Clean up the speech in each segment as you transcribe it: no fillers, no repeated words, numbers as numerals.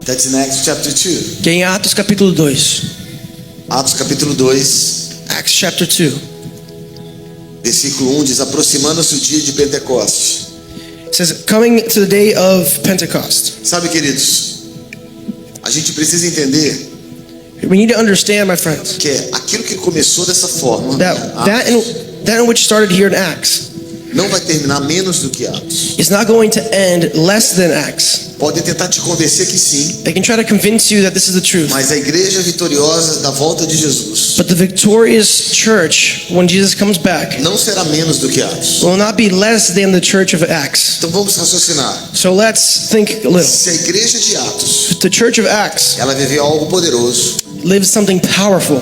That's in Acts chapter 2. Que é em Atos capítulo 2. Atos capítulo 2, Acts chapter 2. versículo 1 diz: aproximando-se o dia de Pentecostes. It says, coming to the day of Pentecost. Sabe, queridos, a gente precisa entender We need to understand, my friends, que aquilo que começou dessa forma, that in which started here in Acts não vai terminar menos do que Atos. is not going to end less than Acts. Podem tentar te convencer que sim, They can try to convince you that this is the truth. mas a igreja vitoriosa da volta de Jesus But the victorious church, when Jesus comes back, não será menos do que Atos. will not be less than the church of Acts. Então vamos raciocinar. So let's think a little. Se a igreja de Atos, The church of Acts ela viveu algo poderoso, lives something powerful.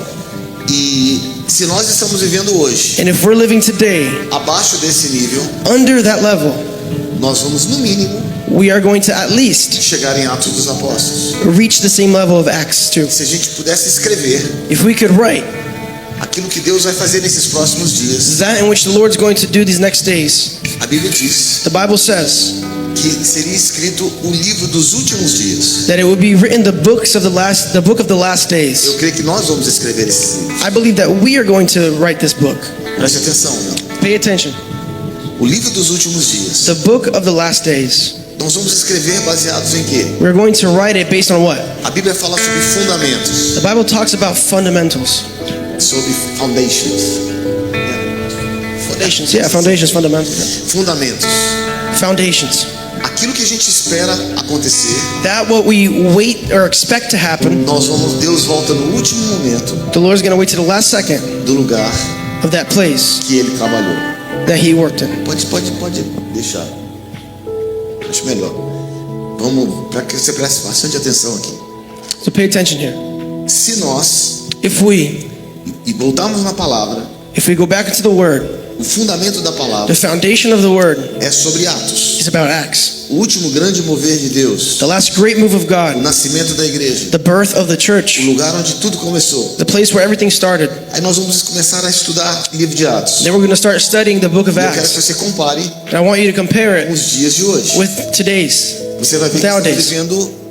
e se nós estamos vivendo hoje And if we're living today abaixo desse nível, under that level, nós vamos no mínimo we are going to at least chegar em Atos dos Apóstolos. reach the same level of Acts 2. Se a gente pudesse escrever If we could write aquilo que Deus vai fazer nesses próximos dias, that in which the Lord's going to do these next days, a Bíblia diz the Bible says que seria escrito o livro dos últimos dias. that it would be written the book of the last Eu days. creio que nós vamos escrever esses livros. I believe that we are going to write this book. Preste atenção, meu. Pay attention. O livro dos últimos dias. The book of the last days. Nós vamos escrever baseados em quê? We're going to write it based on what? A Bíblia fala sobre fundamentos, The Bible talks about fundamentals. sobre foundations. Foundations, yeah, foundations, fundamentals. Fundamentos. Foundations. Aquilo que a gente espera acontecer, That what we wait or expect to happen, Deus volta no último momento the Lord's going to wait to the last second do lugar of that place que ele trabalhou. that He worked in. Pode deixar. Acho melhor. Vamos, para que você preste bastante atenção aqui. So pay attention here. Se nós, If we voltarmos na palavra, go back into the Word, o fundamento da the palavra foundation of the Word é sobre Atos. is about Acts. O último grande mover de Deus, The last great move of o God, nascimento da igreja, the birth of the o church, lugar onde tudo começou. the place where everything started. Aí nós vamos começar a estudar o livro de Atos. Then we're going to start studying the book of Eu quero que Acts. você compare And I want you to compare com it os dias de hoje. with today's. Você vai ver que estamos Nowadays. vivendo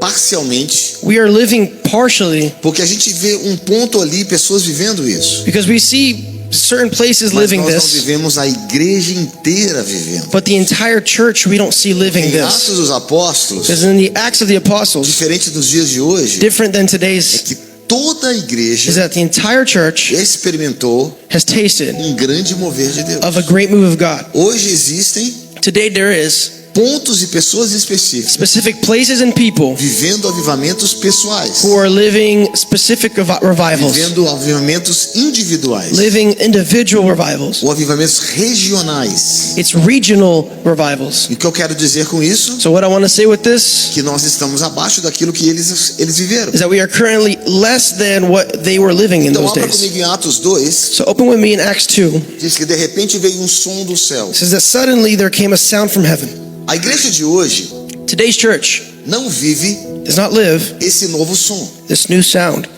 parcialmente, We are living partially porque a gente vê um ponto ali, pessoas vivendo isso. because we see certain places Mas living nós não this, vivemos a igreja inteira vivendo. but the entire church we don't see living Em this. Atos dos Apóstolos, Because in the Acts of the Apostles, diferente dos dias de hoje, different than é today's, que toda a is igreja that the entire church experimentou has tasted um grande mover de Deus. of a great move of God. Hoje existem Today there is pontos e pessoas específicas specific places and people vivendo avivamentos pessoais, who are living specific revivals, vivendo avivamentos individuais living individual revivals. ou avivamentos regionais. It's regional revivals. E o que eu quero dizer com isso? So what I want to say with this Que nós estamos abaixo daquilo que eles viveram. is that we are currently less than what they were living in Então those abra days. comigo em Atos 2, So open with me in Acts 2. diz que de repente veio um som do céu. It says that suddenly there came a sound from heaven. A igreja de hoje Today's church não vive does not live esse novo som, this new sound,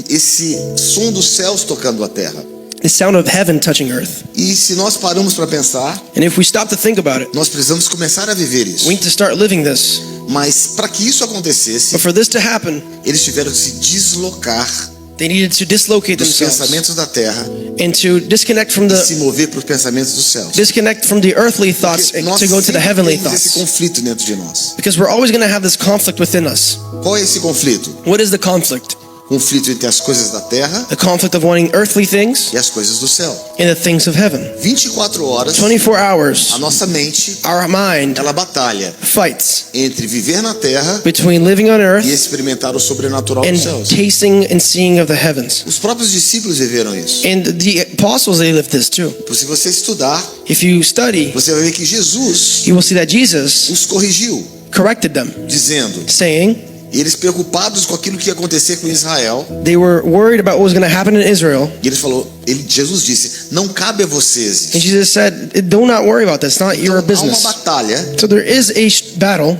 esse som dos céus tocando a terra. the sound of heaven touching earth. E se nós paramos para pensar, And if we stop to think about it, nós precisamos começar a viver isso. we need to start living this. Mas para que isso acontecesse, But for this to happen, eles tiveram que se deslocar they needed to dislocate dos themselves pensamentos da terra and to disconnect from e se the mover para os pensamentos dos céus. earthly thoughts Porque nós to go to the sempre heavenly temos esse thoughts. conflito dentro de nós. Because we're always going to have this conflict within us. Qual é esse conflito? What is the conflict? Conflito entre as coisas da terra The conflict of wanting earthly things e as coisas do céu. and the things of heaven. 24 horas, 24 hours, a nossa mente, our mind ela batalha fights entre viver na terra between living on e earth experimentar o sobrenatural and dos céus. tasting and seeing of the heavens. Os próprios discípulos viveram isso. And the apostles, they lived this too. Se você estudar, If you study, você vai ver que Jesus you will see that Jesus os corrigiu, corrected them, dizendo, saying e eles preocupados com aquilo que ia acontecer com Israel, they were worried about what was going to happen in Israel. e Jesus disse, não cabe a vocês. And Jesus said, do not worry about that. It's not Então, your há uma business. batalha So there is a battle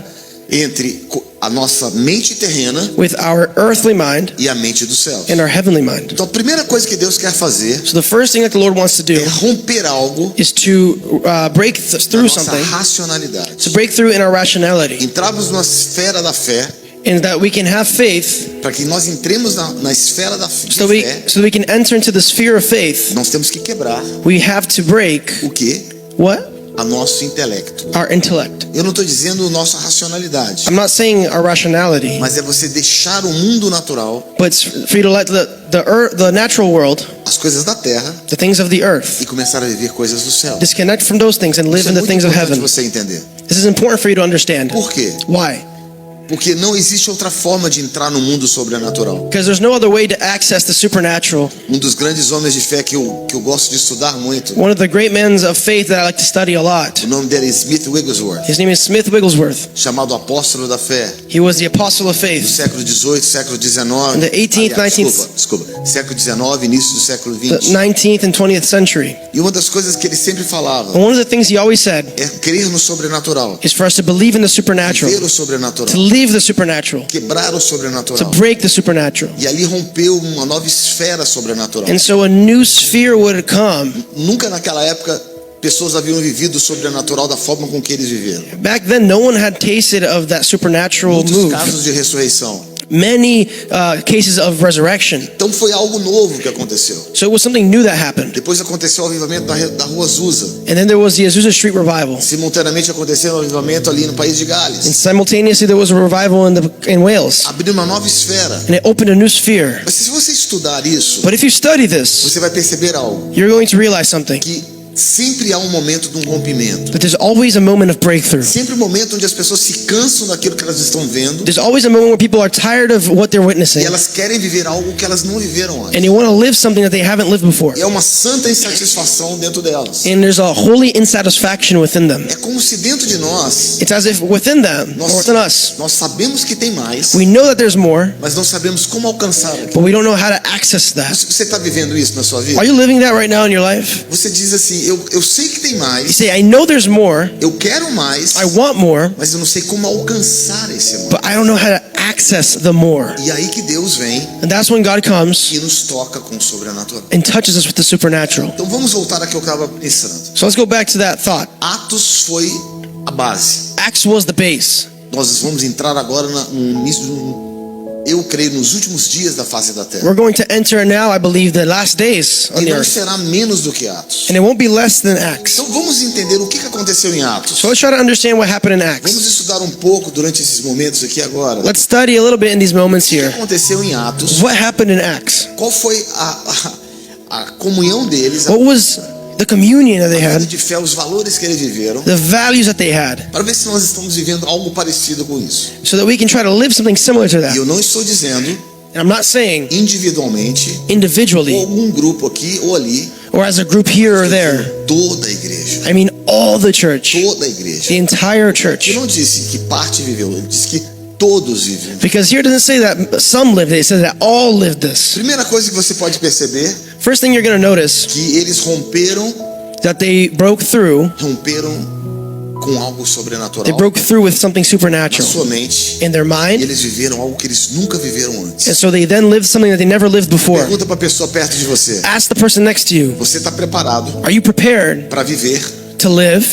entre a nossa mente terrena with our earthly mind e a mente do céu. and our heavenly mind. Então a primeira coisa que Deus quer fazer So the first thing that the Lord wants to do é romper algo is to break da through nossa something, racionalidade. to break through in our rationality, Entrarmos na esfera da fé, and that we can have faith, para que nós entremos na esfera da so fé, that we can enter into the sphere of faith. nós temos que quebrar We have to break o quê? what? A nosso intelecto. Our intellect. Eu não estou dizendo nossa racionalidade, I'm not saying our rationality, mas é você deixar o mundo natural, but it's for you to let the natural world, as coisas da terra, the things of the earth, e começar a viver coisas do céu. disconnect from those things and live Isso é in the muito things of importante heaven. você entender. This is important for you to understand. Por quê? Why? Porque não existe outra forma de entrar no mundo sobrenatural. Because there's no other way to access the supernatural. Um dos grandes homens de fé que eu gosto de estudar muito, One of the great men of faith that I like to study a lot. o nome dele é Smith Wigglesworth, His name is Smith Wigglesworth. chamado apóstolo da fé, He was the apostle of do faith século XVIII, século XIX, in the 18th, 19th, desculpa, século XIX, início do século the XX. 19th and 20th century. E uma das coisas que ele sempre falava And one of the things he always said é crer no sobrenatural, is for us to believe in the supernatural, ver o to sobrenatural, leave the supernatural, quebrar o to sobrenatural. break the supernatural. E ali rompeu uma nova esfera sobrenatural. And so a new sphere would come. Nunca naquela época pessoas haviam vivido o sobrenatural da forma com que eles viveram. Back then, no one had tasted of that supernatural Muitos move. casos de ressurreição. Many cases of resurrection. Então foi algo novo que aconteceu. So it was something new that happened. Depois aconteceu o avivamento da rua Azusa. And then there was the Azusa Street revival. Simultaneamente aconteceu o avivamento ali no país de And Gales. simultaneously there was a revival in Wales. Abriu uma nova esfera. And it opened a new sphere. Mas se você estudar isso, But if you study this, você vai perceber algo. you're going to realize something. Que sempre há um momento de um rompimento. That there's always a moment of breakthrough. Sempre um momento onde as pessoas se cansam daquilo que elas estão vendo. There's always a moment where people are tired of what they're witnessing. E elas querem viver algo que elas não viveram antes. And they want to live something that they haven't lived before. E é uma santa insatisfação dentro delas. And there's a holy insatisfaction within them. É como se dentro de nós, It's as if within them, or within us, nós sabemos que tem mais, we know that there's more, mas não sabemos como alcançar aquilo. but we don't know how to access that. Você está vivendo isso na sua vida? Are you living that right now in your life? Você diz assim, eu sei que tem You mais, say, I know there's more, eu quero mais, I want more, mas eu não sei como alcançar esse amor. but I don't know how to access the more. E aí que Deus vem And that's when God comes e nos toca com o sobrenatural. and touches us with the supernatural. Então vamos voltar aqui ao que eu estava pensando. So let's go back to that thought. Atos foi a base. Acts was the base. Nós vamos entrar agora no início, eu creio, nos últimos dias da face da terra. We're going to enter now, I believe, the last days on E the não earth. será menos do que Atos. And it won't be less than Acts. Então vamos entender o que aconteceu em Atos. So let's try to understand what happened in Acts. Vamos estudar um pouco durante esses momentos aqui agora. O Let's study a little bit in these moments que here. aconteceu em Atos? What happened in Acts? Qual foi a comunhão deles, a What was the communion that they vida had? de fé, os valores que eles viveram, The values that they had? para ver se nós estamos vivendo algo parecido com isso. So that we can try to live something similar to E that. eu não estou dizendo And I'm not saying individualmente, ou individually algum grupo aqui ou ali, or as a group here or there. toda a igreja. I mean all the church, Toda a the igreja. entire Eu church. não disse que parte viveu, ele disse que todos vivem. Because here it doesn't say that some lived it, it says that all lived this. Primeira coisa que você pode perceber, First thing you're going to notice que eles romperam that they broke through com algo They sobrenatural broke through with something na supernatural sua mente. in their E mind, eles viveram algo que eles nunca viveram antes. and so they then lived something that they never lived before. Pergunta para a pessoa perto de você. Ask the person next to you, Você está preparado are you prepared para viver to live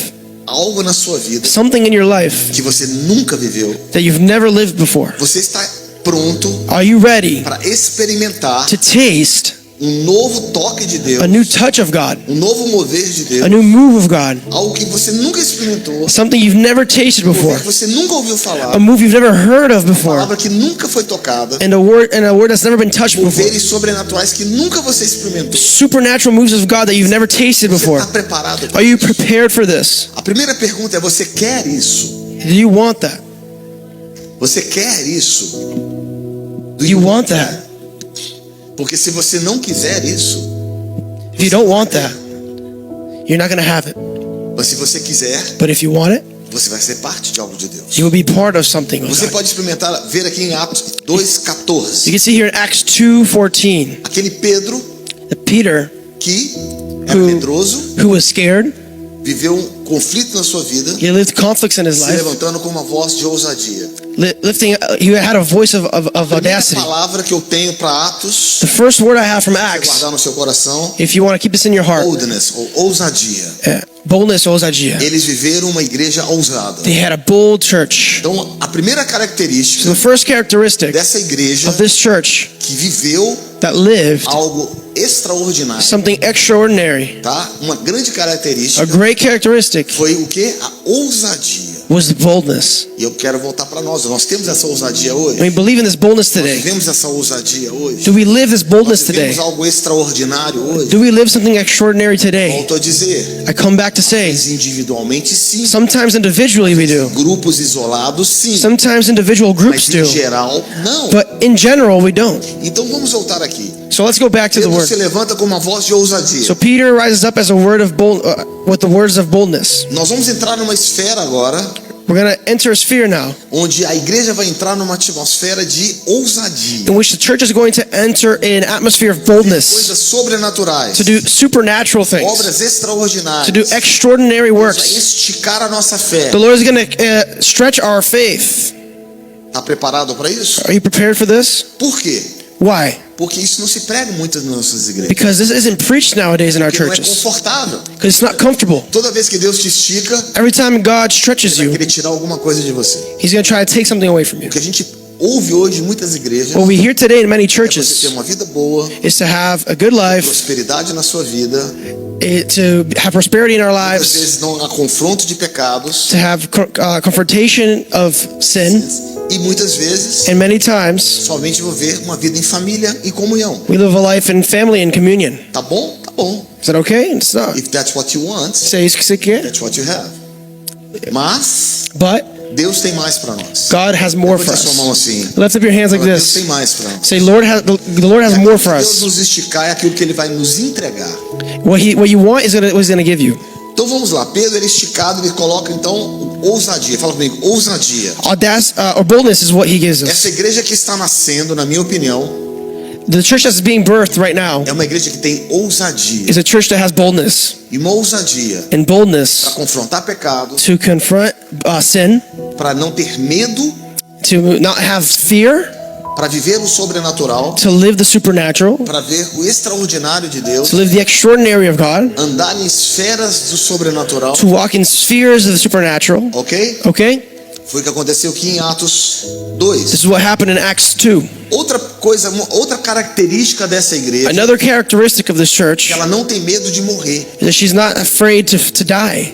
algo na sua vida something in your life que você nunca viveu? that you've never lived before? Você está pronto Are you ready para experimentar to taste um novo toque de Deus, a new touch of God, um novo mover de Deus, a new move of God, algo que você nunca experimentou, something you've never tasted um before, mover que você nunca ouviu falar, a move you've never heard of before, palavra que nunca foi tocada, and a word that's never been touched before? moveres sobrenaturais que nunca você experimentou. Supernatural moves of God that you've never tasted Você before. está preparado? Are you prepared for this? A primeira pergunta é: você quer isso? Do you want that? Você quer isso? Do you want that? Porque se você não quiser isso, If you don't want that, you're not going to have it. mas se você quiser, But if you want it, você vai ser parte de algo de Deus. you will be part of something of Você God. pode experimentar, ver aqui em Atos You 2:14, can see here in Acts 2:14, aquele Pedro that Peter, que era Who- medroso, who was scared, viveu um conflito na sua vida, he lived conflicts in his se life, levantando com uma voz de ousadia. lifting. He had a voice of A primeira audacity. palavra que eu tenho para Atos, The first word I have from você Acts, guardar no seu coração, if you want to keep this in your heart, boldness ou ousadia. boldness, ousadia. Eles viveram uma igreja ousada. They had a bold church. Então, a primeira So característica the first characteristic dessa igreja of this church que viveu that lived algo extraordinário, something extraordinary, tá? Uma grande a característica great characteristic, foi o que? A ousadia. was the boldness. E eu quero voltar para nós. Nós temos essa ousadia hoje? And we believe in this boldness Nós today. vivemos essa ousadia hoje? Do we live this boldness Nós today? vivemos algo extraordinário hoje? Do we live something extraordinary today? Volto a dizer, I come back to say, mas individualmente sim. sometimes individually we do. Grupos isolados sim. Sometimes individual groups Mas em do. geral, não. But in general, we don't. Então vamos voltar aqui. So let's go back to the Pedro word. se levanta com uma voz de ousadia. So Peter rises up as a word of bold, with the words of boldness. Nós vamos entrar numa esfera agora, We're going to enter a sphere now onde a igreja vai entrar numa atmosfera de ousadia. in which the church is going to enter an atmosphere of boldness, Coisas sobrenaturais. to do supernatural things, Obras extraordinárias. to do extraordinary Vai works. esticar a nossa fé. The Lord is going to stretch our faith. Está preparado para isso? Are you prepared for this? Por quê? Why? Porque isso não se prega muito nas nossas igrejas. Because this isn't preached nowadays in our Porque não é churches. confortável. Because it's not comfortable. Toda vez que Deus te estica, Every time God stretches Ele vai you, querer tirar alguma coisa de você. He's going to try to take something away from you. O que a gente ouve hoje em muitas igrejas What we hear today in many é você ter churches uma vida boa, is to have a good life, prosperidade na sua vida. to have prosperity in our Às lives, vezes não há confronto de pecados. to have confrontation of sin, E muitas vezes and many times somente viver uma vida em família e comunhão. we live a life in family and communion. Tá bom? Tá bom. Is that okay? It's not. If that's what you want, Say isso que você quer. that's what you have. Mas But Deus tem mais para nós. God has more for Levante a sua mão us. assim. Lift up your hands like Fala, Deus tem this. mais para nós. Say, the Lord has more for Deus us. nos esticar é aquilo que Ele vai nos entregar. What you want is what He's going to give you. Então vamos lá. Pedro, ele é esticado, ele coloca então ousadia. Fala comigo, ousadia. Or boldness is what He gives us. Essa igreja que está nascendo, na minha opinião, The church that's being birthed right now é uma igreja que tem ousadia. is a church that has boldness. E uma ousadia And para boldness confrontar pecado, to confront sin, para não ter medo, to not have fear, para viver o sobrenatural, to live the supernatural, para ver o extraordinário de Deus, to live the extraordinary of God, andar em esferas do sobrenatural, to walk in spheres of the supernatural. ok? Okay? Foi o que aconteceu aqui em Atos 2. This is what happened in Acts 2. Outra coisa, outra característica dessa igreja, Another characteristic of this church ela não tem medo de morrer. is that she's not afraid to die.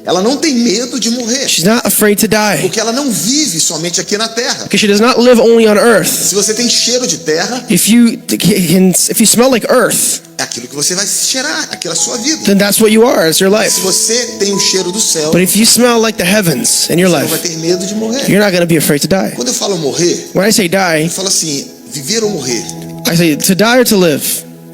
Ela não tem medo de morrer, She's not afraid to die. porque ela não vive somente aqui na terra. Because she does not live only on earth. Se você tem cheiro de terra, If you smell like earth, é aquilo que você vai cheirar, aquela sua vida. then that's what you are. It's your life. Se você tem o cheiro do céu, But if you smell like the heavens in your você não vai life, ter medo de morrer. you're not going to be afraid to die. Quando eu falo morrer, When I say die, eu falo assim, viver ou morrer I say to die or to live.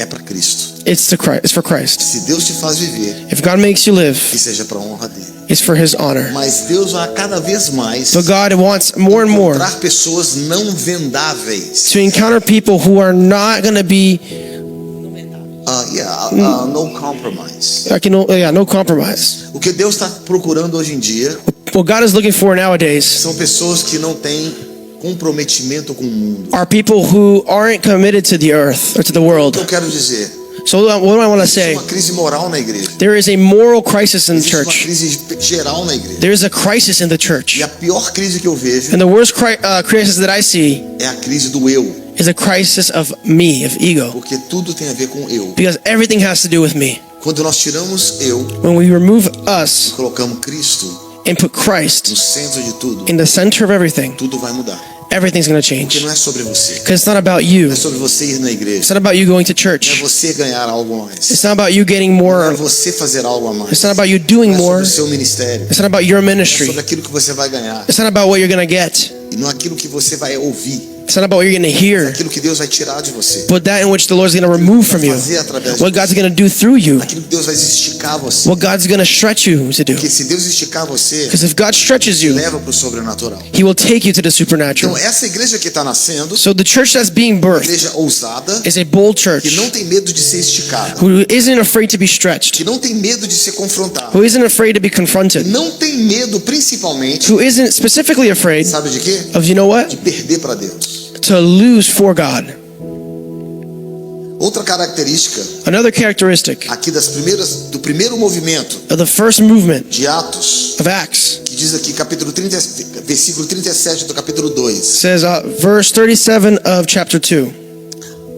é para Cristo. It's to Christ. It's for Christ. Se Deus te faz viver, If God makes you live, que seja para a honra dele. it's for His honor. Mas Deus vai cada vez mais But God wants more and more encontrar pessoas não vendáveis. to encounter people who are not going to be No compromise. no compromise. O que Deus está procurando hoje em dia What God is looking for nowadays são pessoas que não têm comprometimento com o mundo. are people who aren't committed to the earth or to the O world. que eu quero dizer? So what do I want to Existe say? uma crise moral na igreja. There is a moral crisis in the Existe uma church. crise geral na igreja. There is a crisis in the church. E a pior crise que eu vejo And the worst crisis that I see é a crise do eu. is a crisis of me, of ego. Porque tudo tem a ver com eu. Because everything has to do with me. Quando nós tiramos eu, When we remove us colocamos Cristo and put Christ no centro de tudo, in the center of everything, tudo vai mudar. everything's going to Porque change. não é sobre você. Because it's not about you. Não é sobre você ir na igreja. It's not about you going to Não é church. você ganhar algo a mais. It's not about you getting Não é more. você fazer algo a mais. It's not about you doing Não é sobre more. o seu ministério. It's not about your Não é ministry. sobre aquilo que você vai ganhar. It's not about what you're going to get. E não é aquilo que você vai ouvir. It's not about what you're going to hear, aquilo que Deus vai tirar de você, but that in which the Lord's going to remove from you. fazer através de What God's você, going to do through you. aquilo que Deus vai esticar você. What God's going to stretch you to do. Porque se Deus esticar você, Because if God stretches you, leva para o sobrenatural. He will take you to the supernatural. Então essa igreja que está nascendo, So the church that's being birthed igreja ousada, is a bold que church não tem medo de ser esticada, who isn't afraid to be stretched, que não tem medo de ser confrontada, who isn't afraid to be confronted, não tem medo principalmente, who isn't specifically afraid sabe de quê? of, you know what? De perder para Deus. To lose for God. Outra característica Another characteristic aqui do primeiro movimento of the first movement de Atos, of Acts que diz aqui capítulo 30, versículo 37 do capítulo 2. says, verse 37 of chapter 2.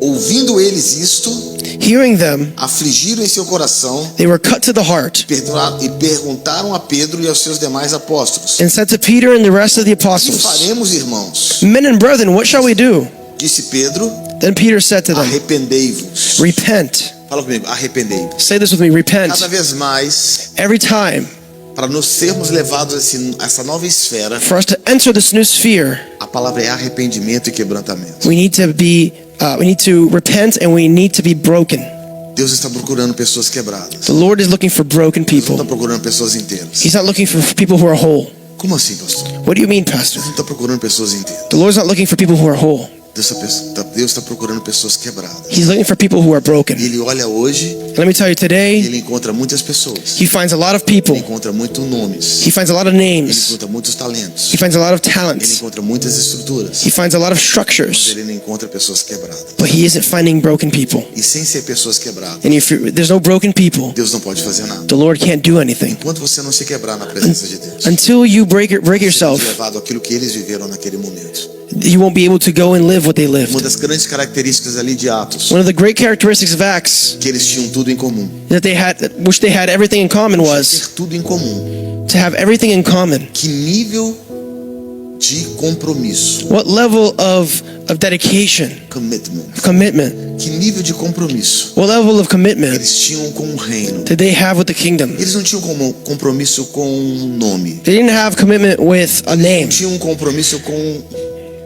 Ouvindo eles isto, Hearing them, afligiram em seu coração they were cut to the heart e perguntaram a Pedro e aos seus demais apóstolos: and said to Peter and the rest of the O que apostles, faremos, irmãos? Men and brethren, what shall we do? Disse Pedro: Then Peter said to them, Arrependei-vos. Repent. Fala comigo, arrependei-vos. Say this with me, repent. Cada vez mais, Every time, para nós sermos levados a essa nova esfera, for us to enter this new sphere, a palavra é arrependimento e quebrantamento. we need to repent and we need to be broken. Deus está procurando pessoas quebradas. The Lord is looking for broken Deus não people. está procurando pessoas inteiras. He's not looking for people who are whole. Como assim, pastor? What do you mean, Pastor? Deus não está procurando pessoas inteiras. The Lord's not looking for people who are whole. Deus está procurando pessoas quebradas. He's looking for people who are broken. E Ele olha hoje Let me tell you, e today, Ele encontra muitas pessoas. He finds a lot of Ele people. encontra muitos nomes. He finds a lot of Ele names. encontra muitos talentos. He finds a lot of Ele talents. encontra muitas estruturas. He finds a lot of Mas structures. Ele não encontra pessoas quebradas. But He isn't finding broken people. E sem ser pessoas quebradas, And if there's no broken people, Deus não pode fazer nada. the Lord can't do anything. Enquanto você não se quebrar na presença de Deus, Until you break seremos yourself, levado àquilo que eles viveram naquele momento. you won't be able to go and live what they Uma lived. das grandes características ali de Atos, One of the great characteristics of Acts que eles tinham tudo em comum. which they had everything in common, was Ter tudo em comum. to have everything in common. Que nível de compromisso, What level of dedication, commitment, que nível de compromisso what level of commitment eles tinham com o reino. did they have with the kingdom? Eles não tinham compromisso com um nome. They didn't have commitment with a name. Tinham um compromisso com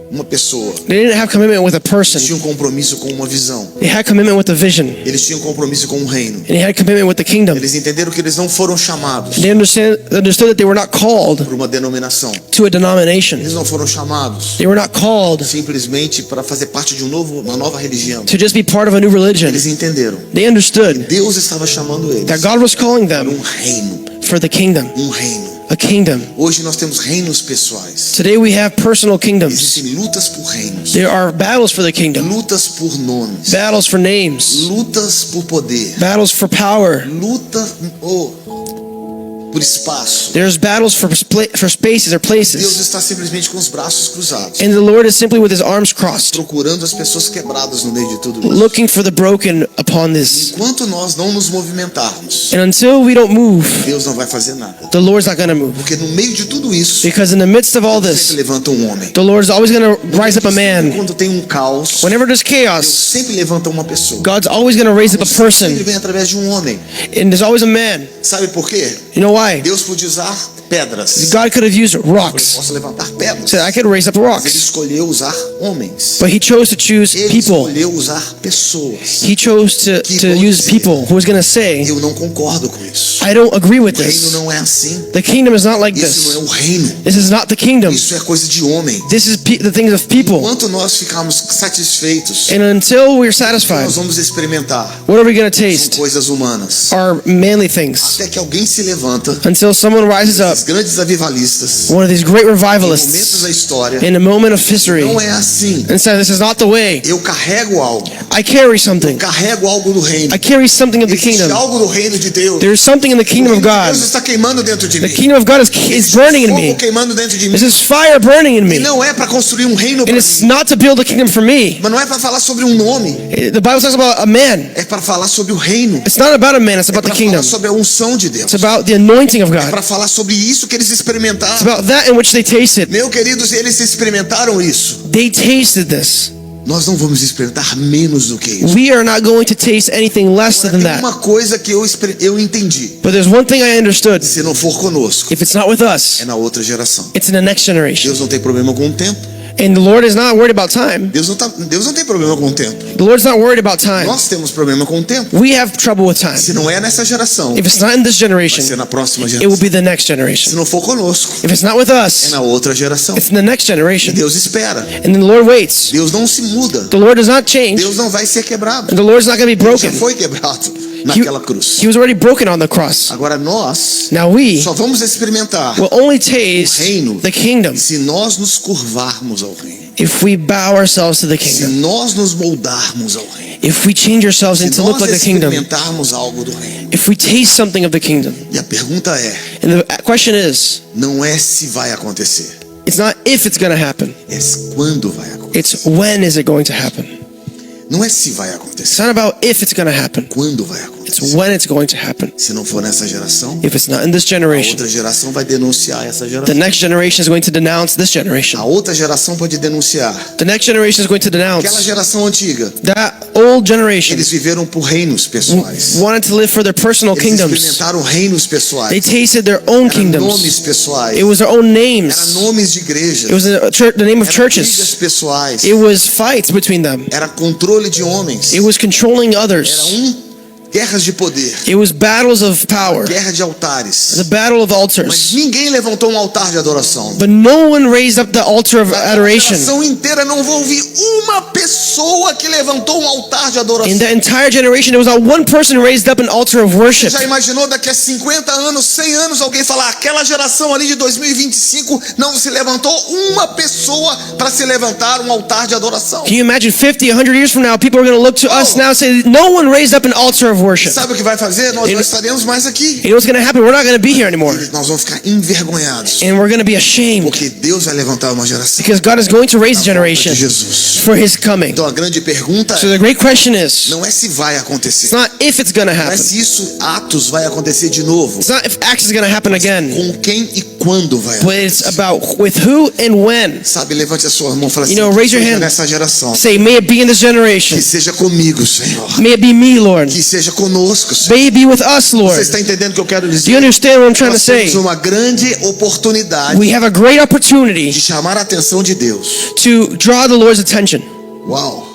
uma pessoa. They didn't have commitment with a person. Eles tinham compromisso com uma visão. They had commitment with a vision. Eles tinham compromisso com o reino. And they had commitment with the kingdom. Eles entenderam que eles não foram chamados They understood that they were not called por uma denominação. to a denomination. Eles não foram chamados They were not called simplesmente para fazer parte de uma nova religião. to just be part of a new religion. Eles entenderam. They understood Deus estava chamando eles that God was calling para them um reino. for the kingdom, Um reino. a kingdom. Hoje nós temos reinos pessoais. Today we have personal kingdoms. Existem lutas por reinos. There are battles for the kingdom, Lutas por nomes. battles for names, Lutas por poder. battles for power. Luta por espaço. There's battles for spaces or Deus places. está simplesmente com os braços cruzados, And the Lord is simply with His arms crossed, procurando as pessoas quebradas no meio de tudo isso. looking for the broken upon this. Enquanto nós não nos movimentarmos, And until we don't move, Deus não vai fazer nada. the Lord's not going to move. Porque no meio de tudo isso, Because in the midst of all sempre this, levanta um homem. the Lord's always going to rise up a man. Quando tem um caos, Whenever there's Deus chaos, sempre levanta uma pessoa. God's always going to raise up a Sempre person. vem através de um homem. And there's always a man. Sabe por quê? You know why? Deus podia usar pedras. God could have used Eu rocks. posso levantar pedras. Said, I could raise up Mas ele rocks. escolheu usar homens. But He chose to choose Ele people. escolheu usar pessoas. He chose to use people who was going to say, Eu não concordo com isso. I don't agree with O reino this. não é assim. The kingdom is not like Isso não é this. o reino. This is not the kingdom. Isso é coisa de homem. This is the things of people. Enquanto nós ficarmos satisfeitos, And until we're nós satisfied, vamos experimentar what are we going to são taste? coisas humanas. Are manly things. Até que alguém se levanta, Until someone rises up, esses grandes avivalistas, one of these great em momentos revivalists, da história, in a moment of history, não é assim. and says, this is not the way. Eu carrego algo. I carry something. Carrego algo do reino. I carry something of the Existe kingdom. algo do reino de Deus. There's something in the kingdom of God. Deus está queimando dentro de The mim. kingdom of God is burning in Fogo me. queimando dentro de mim. This is fire burning in E me. não é para construir um reino And para it's mim. not to build a kingdom for me. Mas não é para falar sobre um nome. The Bible talks about a man. É para falar sobre o reino. It's not about a man, it's É about the para kingdom. falar sobre a unção de Deus. It's about the anointing of É God. para falar sobre isso que eles It's experimentaram. about that in which they tasted. Meu queridos, eles experimentaram isso. They tasted this. Nós não vamos experimentar menos do que isso. We are not going to taste anything less than Tem that. uma coisa que eu entendi. But there's one thing I understood. Se não for conosco, If it's not with us, é na outra geração. it's in the next generation. Deus não tem problema com o tempo. And the Lord is not worried about time. Deus não tem problema com o tempo. The Lord's not worried about time. Nós temos problema com o tempo. We have trouble with time. Se não é nessa geração, If it's not in this vai generation, ser na próxima it will geração. be the next generation. Se não for conosco, If it's not with é us, na outra geração. it's in the next E generation. Deus espera. And then the Lord waits. Deus não se muda. The Lord does not change. Deus não vai ser quebrado. And the Lord's not going to be Ele já broken. foi quebrado naquela cruz. He was already broken on the cross. Agora nós Now we só vamos experimentar will only taste reino the kingdom se nós nos curvarmos ao reino. if we bow ourselves to the Se kingdom. nós nos moldarmos ao reino. If we change ourselves Se into look nós like the kingdom. experimentarmos algo do reino. If we taste something of the kingdom. E a pergunta é, And the question is, não é se vai acontecer, it's not if it's going to happen. é quando vai acontecer. It's when is it going to happen. Não é se vai It's acontecer, not about if it's going to happen. quando vai It's acontecer. when it's going to happen. Se não for nessa geração, If it's not in this a generation, outra geração vai denunciar essa the geração. next generation is going to denounce this generation. A outra geração pode denunciar. The next generation is going to Aquela denounce geração antiga, that old generation eles viveram por reinos pessoais. wanted to live for their personal Eles kingdoms. experimentaram reinos They pessoais. tasted their own Eram nomes kingdoms. pessoais. It was their own Eram names. nomes de igrejas. It was the name of Eram churches. brigas pessoais. It was fights between them. Era controle de homens. It was controlling Era others. guerras de poder. It was battles of power. Guerra de altares. The battle of Mas altars. ninguém levantou um altar de adoração. But no one raised up the altar of A adoration. geração inteira não houve uma pessoa que levantou um altar de adoração. In the entire generation, there was not one person raised up an altar of worship. Já imaginou daqui a 50 anos, 100 anos, alguém falar, aquela geração ali de 2025 não se levantou uma pessoa para se levantar um altar de adoração? Can you imagine 50, 100 years from now, people are going to look to us now and say, no one raised up an altar of worship. Sabe o que vai fazer? Nós não estaremos mais aqui. You know what's going to happen? We're not going to be here anymore. Nós vamos ficar envergonhados. And we're going to be ashamed Porque Deus vai levantar uma geração because God is going to raise a de generation Jesus. for his coming. Então a grande pergunta So é, the great question is, não é se vai acontecer. it's not if it's going to Não é happen. se isso, Atos, vai acontecer de novo. It's not if Acts is going to happen again. Com quem e quando vai But it's acontecer. about with who and when. Sabe, levante a sua mão e fala assim, You know, raise your seja hand. nessa geração. Say, may it be in this generation. Que seja comigo, Senhor. May it be me, Lord. Que seja conosco, Senhor. May it be with us, Você Lord. está entendendo o que eu quero Do you dizer? understand what I'm trying to Nós say? temos uma grande oportunidade We have a great opportunity de chamar a atenção de Deus. to draw the Lord's attention. Uau!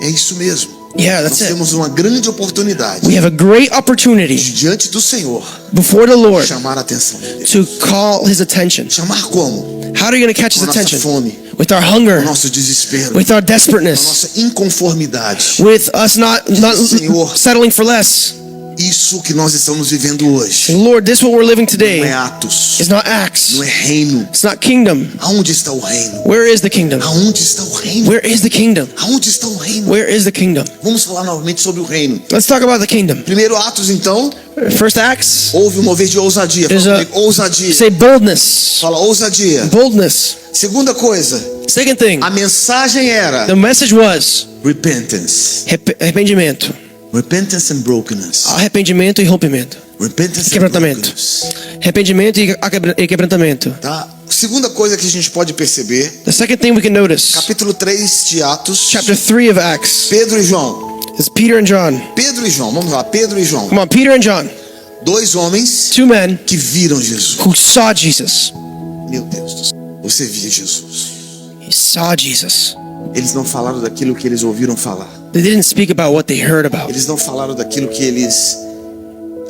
É isso mesmo. Yeah, Nós that's it. temos uma grande oportunidade We have a great opportunity de, diante do Senhor, before the Lord chamar a atenção de Deus. to call his attention. Chamar como? How are you going to catch Com his a nossa attention? fome, With our com o hunger, nosso desespero, with our com a desperateness, nossa inconformidade. with us not Senhor. settling for less. Isso que nós estamos vivendo hoje And Lord, this is what we're living não é today. Atos, It's not Acts. não é reino. It's not kingdom. Aonde está o reino? Where is the kingdom? Aonde está o reino? Where is the kingdom? Aonde está o reino? Where is the kingdom? Vamos falar novamente sobre o reino. Let's talk about the kingdom. Primeiro Atos, então, First Acts, houve um mover de ousadia. There's Fala a- comigo, ousadia. say boldness. Fala ousadia. Boldness. Segunda coisa, Second thing, a mensagem era the message was repentance. arrependimento. Repentance and brokenness. Arrependimento e rompimento. Repentance and Quebrantamento. brokenness. Arrependimento e quebrantamento. Tá? Segunda coisa que a gente pode perceber, The second thing we can notice, capítulo 3 de Atos, chapter 3 of Acts, Pedro e João. is Peter and John. Pedro e João, vamos lá, Pedro e João. Come on, Peter and John, Dois homens two men que viram Jesus. who saw Jesus. Meu Deus do céu. Você via Jesus. He saw Jesus. Eles não falaram daquilo que eles ouviram falar. They didn't speak about what they heard about. Eles não falaram daquilo que eles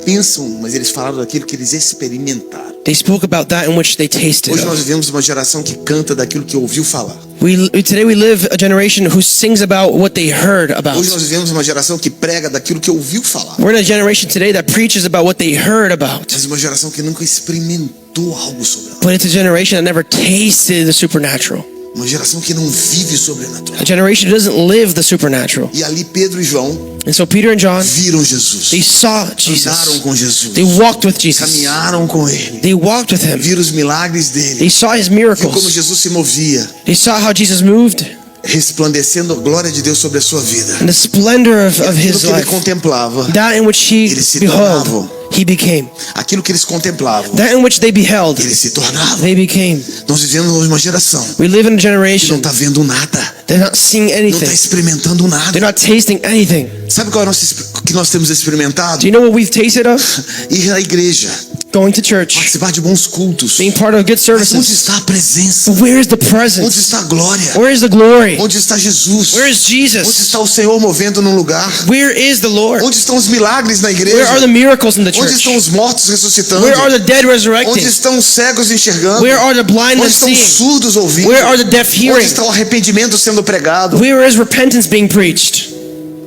pensam, mas eles falaram daquilo que eles experimentaram. They spoke about that in which they tasted Hoje nós of. vivemos uma geração que canta daquilo que ouviu falar. Today we live a generation who sings about what they heard about. Hoje nós vivemos uma geração que prega daquilo que ouviu falar. We're in a generation today that preaches about what they heard about. Mas uma geração que nunca experimentou algo sobrenatural. But it's a generation that never tasted the supernatural. Uma geração que não vive sobrenatural. A generation who doesn't live the supernatural. E ali Pedro e João And so Peter and John, viram Jesus. they saw Andaram Jesus. com Jesus. They walked with Jesus. Caminharam com ele. They walked with him. Viram os milagres dele. They saw his Viu como miracles. Jesus se movia, They saw how Jesus moved resplandecendo a glória de Deus sobre a sua vida. and the splendor of Aquilo his que ele life. contemplava, That in which he Eles se beheld, tornavam. he became. aquilo que eles contemplavam, That in which they beheld, eles se tornavam. they became. Nós vivemos hoje uma geração We live in a que não generation, está vendo nada, they're not seeing não está anything. experimentando nada. They're not tasting anything. Sabe qual é o que nós temos experimentado? Do you know what we've tasted of? Ir na igreja, going to church, participar de bons cultos. being part of good Mas onde services. está a presença? But where is the Onde presence? está a glória? Where is the glory? Onde está Jesus? Where is Onde Jesus? está o Senhor movendo num lugar? Where is the Lord? Onde estão os milagres na Where igreja? are the miracles in the Onde church? estão os mortos ressuscitando? Where are the dead Onde resurrecting? estão os cegos enxergando? Where are the blind Onde and estão os seeing? surdos ouvindo? Where are the deaf Onde hearing? está o arrependimento sendo pregado? Where is repentance being preached?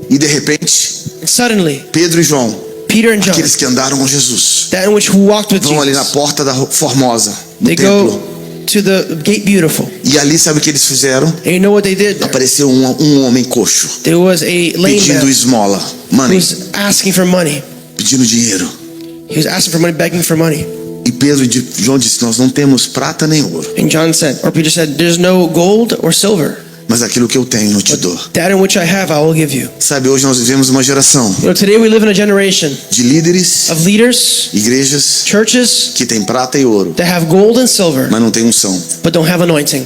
E de repente, And suddenly, Pedro e João, Peter and John, aqueles que andaram com Jesus, that in which who walked with vão ali na Jesus, porta da Formosa, do they templo. go to the gate beautiful. E ali, sabe o que eles fizeram? And you know what they did there? Apareceu um homem coxo, There was a lame pedindo man esmola, who money, was asking for money. pedindo dinheiro. He was asking for money, begging for money. E Pedro e João disse: nós não temos prata nem ouro, And John said, or Peter said, there's no gold or silver. mas aquilo que eu tenho eu te dou. That in which I have, I will give you. Sabe, hoje nós vivemos uma geração You know, today we live in a generation de líderes, of leaders, igrejas churches que tem prata e ouro, that have gold and silver, mas não tem unção. but don't have anointing.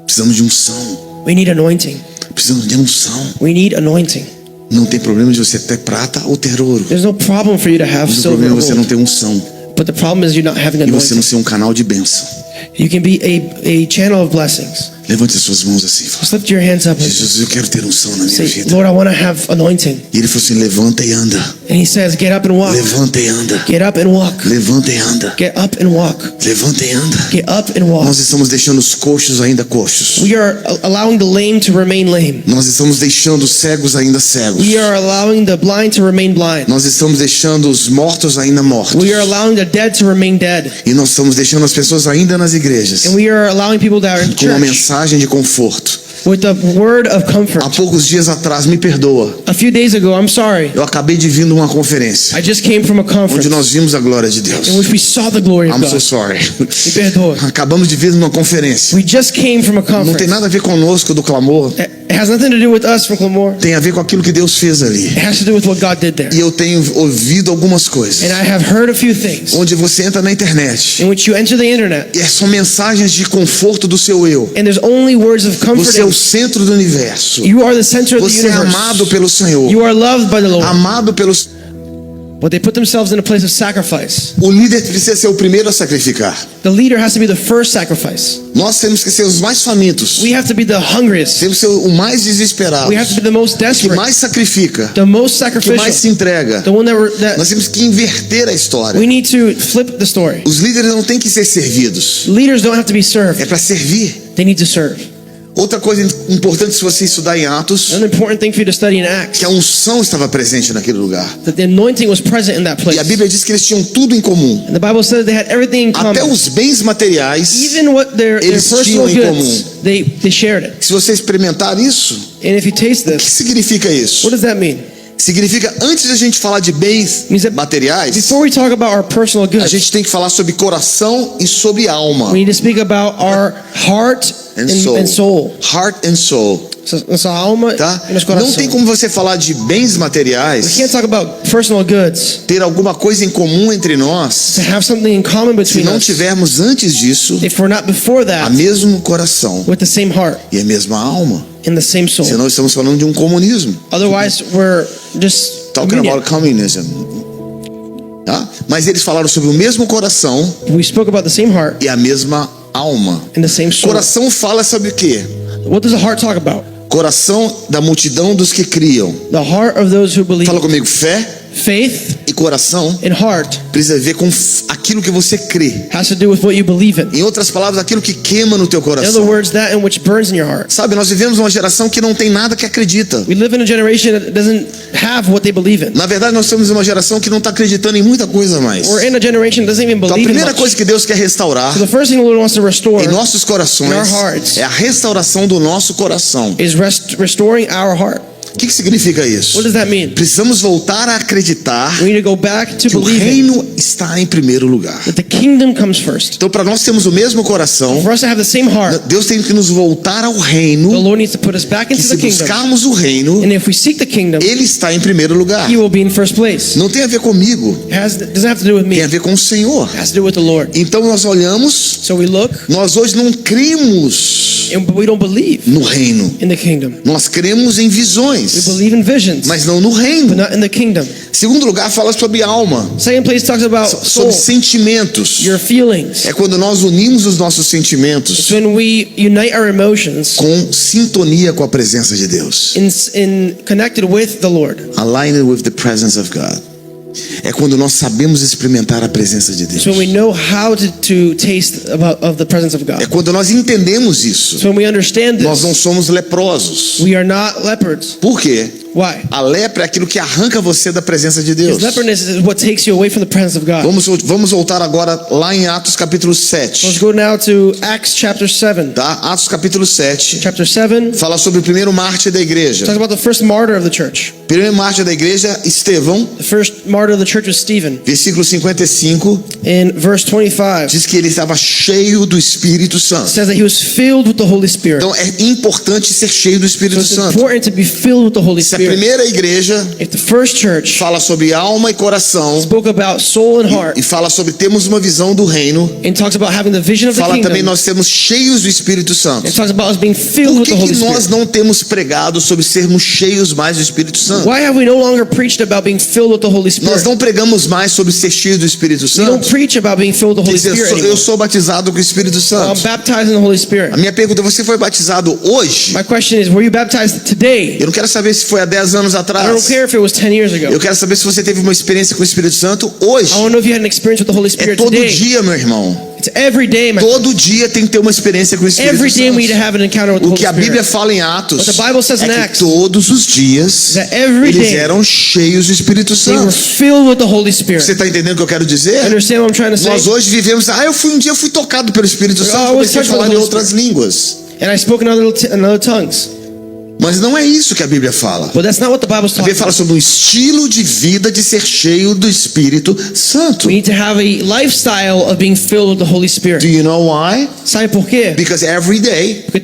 Precisamos de unção. We need anointing. Precisamos de unção. We need anointing. Não tem problema de você ter prata ou ter ouro. There's no problem for you to have Mas o silver problema or é você não gold, ter unção. but the problem is you not having E você anointing. não ser um canal de bênção. You can be a channel of blessings. Levante as suas mãos assim. Fala: Just lift your hands up and Jesus, eu quero ter unção na minha say, vida. Lord, I want to have anointing. E ele falou assim: levanta e anda. And he says, get up and walk. Levanta e anda. Get up and walk. Levanta e anda. Get up and walk. Levanta e anda. Get up and walk. Nós estamos deixando os coxos ainda coxos. We are allowing the lame to remain lame. Nós estamos deixando os cegos ainda cegos. We are allowing the blind to remain blind. Nós estamos deixando os mortos ainda mortos. We are allowing the dead to remain dead. E nós estamos deixando as pessoas ainda nas igrejas And we are allowing people that are in com uma church mensagem de conforto. with the word of Há comfort. poucos dias atrás, me perdoa, A few days ago, I'm sorry, eu acabei de vir de uma conferência I just came from a onde conference nós vimos a glória de Deus. in which we saw the glory of I'm so God. sorry. Me perdoa. Acabamos de vir de uma conferência. We just came from a Não tem conference. nada a ver conosco do clamor. It has nothing to do with us from Clamor. Tem a ver com aquilo que Deus fez ali. It has to do with what God did there. E eu tenho ouvido algumas coisas. And I have heard a few things Onde você entra na internet in which you enter the internet e são mensagens de conforto do seu eu. and there's only words of comfort. Você é o centro do universo. You are the center of the Você é amado universe. pelo Senhor. You are loved by the Lord. Amado pelos. But they put themselves in a place of sacrifice. O líder precisa ser o primeiro a sacrificar. The leader has to be the first sacrifice. Nós temos que ser os mais famintos. We have to be the hungriest. Temos que ser o mais desesperado. We have to be the most Que desperate. mais sacrifica. The most Que mais sacrificial. se entrega. The one that Nós temos que inverter a história. we need to flip the story. Os líderes não têm que ser servidos. Leaders don't have to be served. É para servir. They need to serve. Outra coisa importante se você estudar em Atos, Another important thing for you to study in Acts, que a unção estava presente naquele lugar. that the anointing was present in that place. E a Bíblia diz que eles tinham tudo em comum. And the Bible says they had everything in Até common. os bens materiais. Even what their eles personal tinham em goods, they shared it. Se você experimentar isso, And if you taste o que this, significa isso? what does that mean? Significa, antes da gente falar de bens Means that materiais, before we talk about our personal a goods, gente tem que falar sobre coração e sobre alma. we need to speak about our heart and soul. Heart and soul, Nossa alma tá? e nosso Não coração. tem como você falar de bens We materiais, can't talk about personal goods, ter alguma coisa em comum entre nós, to have something in common se between não us, tivermos antes disso if we're not before a that mesmo coração with the same heart e a mesma alma. and the same soul. Senão estamos falando de um comunismo. Otherwise, we're just Talking about communism. Tá? Mas eles falaram sobre o mesmo coração we spoke about the same heart e a mesma alma. and the same soul. Coração fala, sabe o quê? What does the heart talk about? Coração da multidão dos que criam. The heart of those who believe. Fala comigo, fé Faith e coração and heart precisa ver com aquilo que você crê. has to do with what you believe in. Em outras palavras, aquilo que queima no teu In other coração. words, that in which burns in your heart. Sabe, nós vivemos uma geração que não tem nada que acredita. We live in a generation that doesn't have what they believe in. Na verdade, nós temos uma geração que não está acreditando em muita coisa mais. We're in a generation that doesn't even Então, a believe in primeira much. coisa que Deus quer restaurar So the first thing the Lord wants to restore em nossos corações in our hearts é a restauração do nosso coração. is restoring our heart. O que significa isso? What does that mean? Precisamos voltar a acreditar We need to go back to que o believing reino está em primeiro lugar. that the kingdom comes first. Então, para nós termos o mesmo coração, For us to have the same heart, Deus tem que nos voltar ao the reino, Lord needs to put us back que into se the kingdom. buscarmos o reino, And if we seek the kingdom, Ele está em primeiro lugar. He will be in first place. Não tem a ver comigo, Doesn't have to do with me. tem a ver com o Senhor. It has to do with the Lord. Então nós olhamos, So we look, nós hoje não cremos cremos but we don't believe no reino. in the kingdom. Nós cremos em We visões, believe in visions, mas não no but reino. not in the kingdom. Segundo lugar, fala sobre alma, Second place talks about soul, sobre sentimentos. your feelings. É quando nós unimos os nossos sentimentos It's when we unite our emotions com sintonia com a presença de Deus. in connected with the Lord. Aligned with the presence of God. É quando nós sabemos experimentar a presença de Deus. It's when we know how to taste of the presence of É God. quando nós entendemos isso. It's when we understand Nós não this. somos leprosos. We are not leopards. Por quê? Why? A lepra é aquilo que arranca você da presença de Deus. Because leopardness is what takes you away from the presence of God. Vamos voltar agora lá em Atos capítulo Let's 7. go now to Acts chapter 7. Tá? Atos capítulo 7 Chapter 7 fala sobre o primeiro mártir da igreja. talks about the first martyr of the church. O primeiro mártir da igreja, Estevão, The first martyr of the church was Stephen. versículo 55, In verse 25, diz que ele estava cheio do Espírito it Santo. says that he was filled with the Holy Spirit. Então é importante ser cheio do So Espírito it's Santo. important to be filled with the Holy Se a Spirit. primeira igreja If the first church fala sobre alma e coração spoke about soul and heart e fala sobre termos uma visão do reino, and talks about having the vision of the fala também kingdom, nós sermos cheios do Espírito Santo. it talks about us being filled Por with que, the Holy que nós Spirit. não temos pregado sobre sermos cheios mais do Espírito Santo? Why have we no longer preached about being filled with the Holy Nós Spirit? não pregamos mais sobre ser cheio do Espírito We don't Santo? preach about being filled with the Holy Dizer, Spirit eu anymore. sou batizado com o Espírito I'm Santo. baptized in the Holy Spirit. A minha pergunta é: você foi batizado hoje? My question is, were you baptized today? Eu não quero saber se foi há 10 anos I don't atrás. care if it was 10 years ago. Eu quero saber se você teve uma experiência com o Espírito Santo hoje. I want to know if you had an experience with the Holy É Spirit todo today. dia, meu irmão. It's every day, my Todo dia tem que ter uma experiência com o Espírito Every day we need to Santo. have an encounter with the O Holy que a Bíblia Spirit. fala em Atos What the Bible says in é que Acts todos os dias that every eles day eram cheios do Espírito they were Santo. filled with the Holy Spirit. Você está entendendo o que eu quero You dizer? understand what I'm trying to say? Nós hoje vivemos, um dia eu fui tocado pelo Espírito Santo, I was comecei a touched by falar the em Holy outras línguas. And I spoke in other tongues. Mas não é isso que a Bíblia fala. But that's not what the Bible's A talking Bíblia fala about. sobre um estilo de vida de ser cheio do Espírito Santo. We need to have a lifestyle of being filled with the Holy Do Spirit. you know why? Sabe por quê? Because every day Porque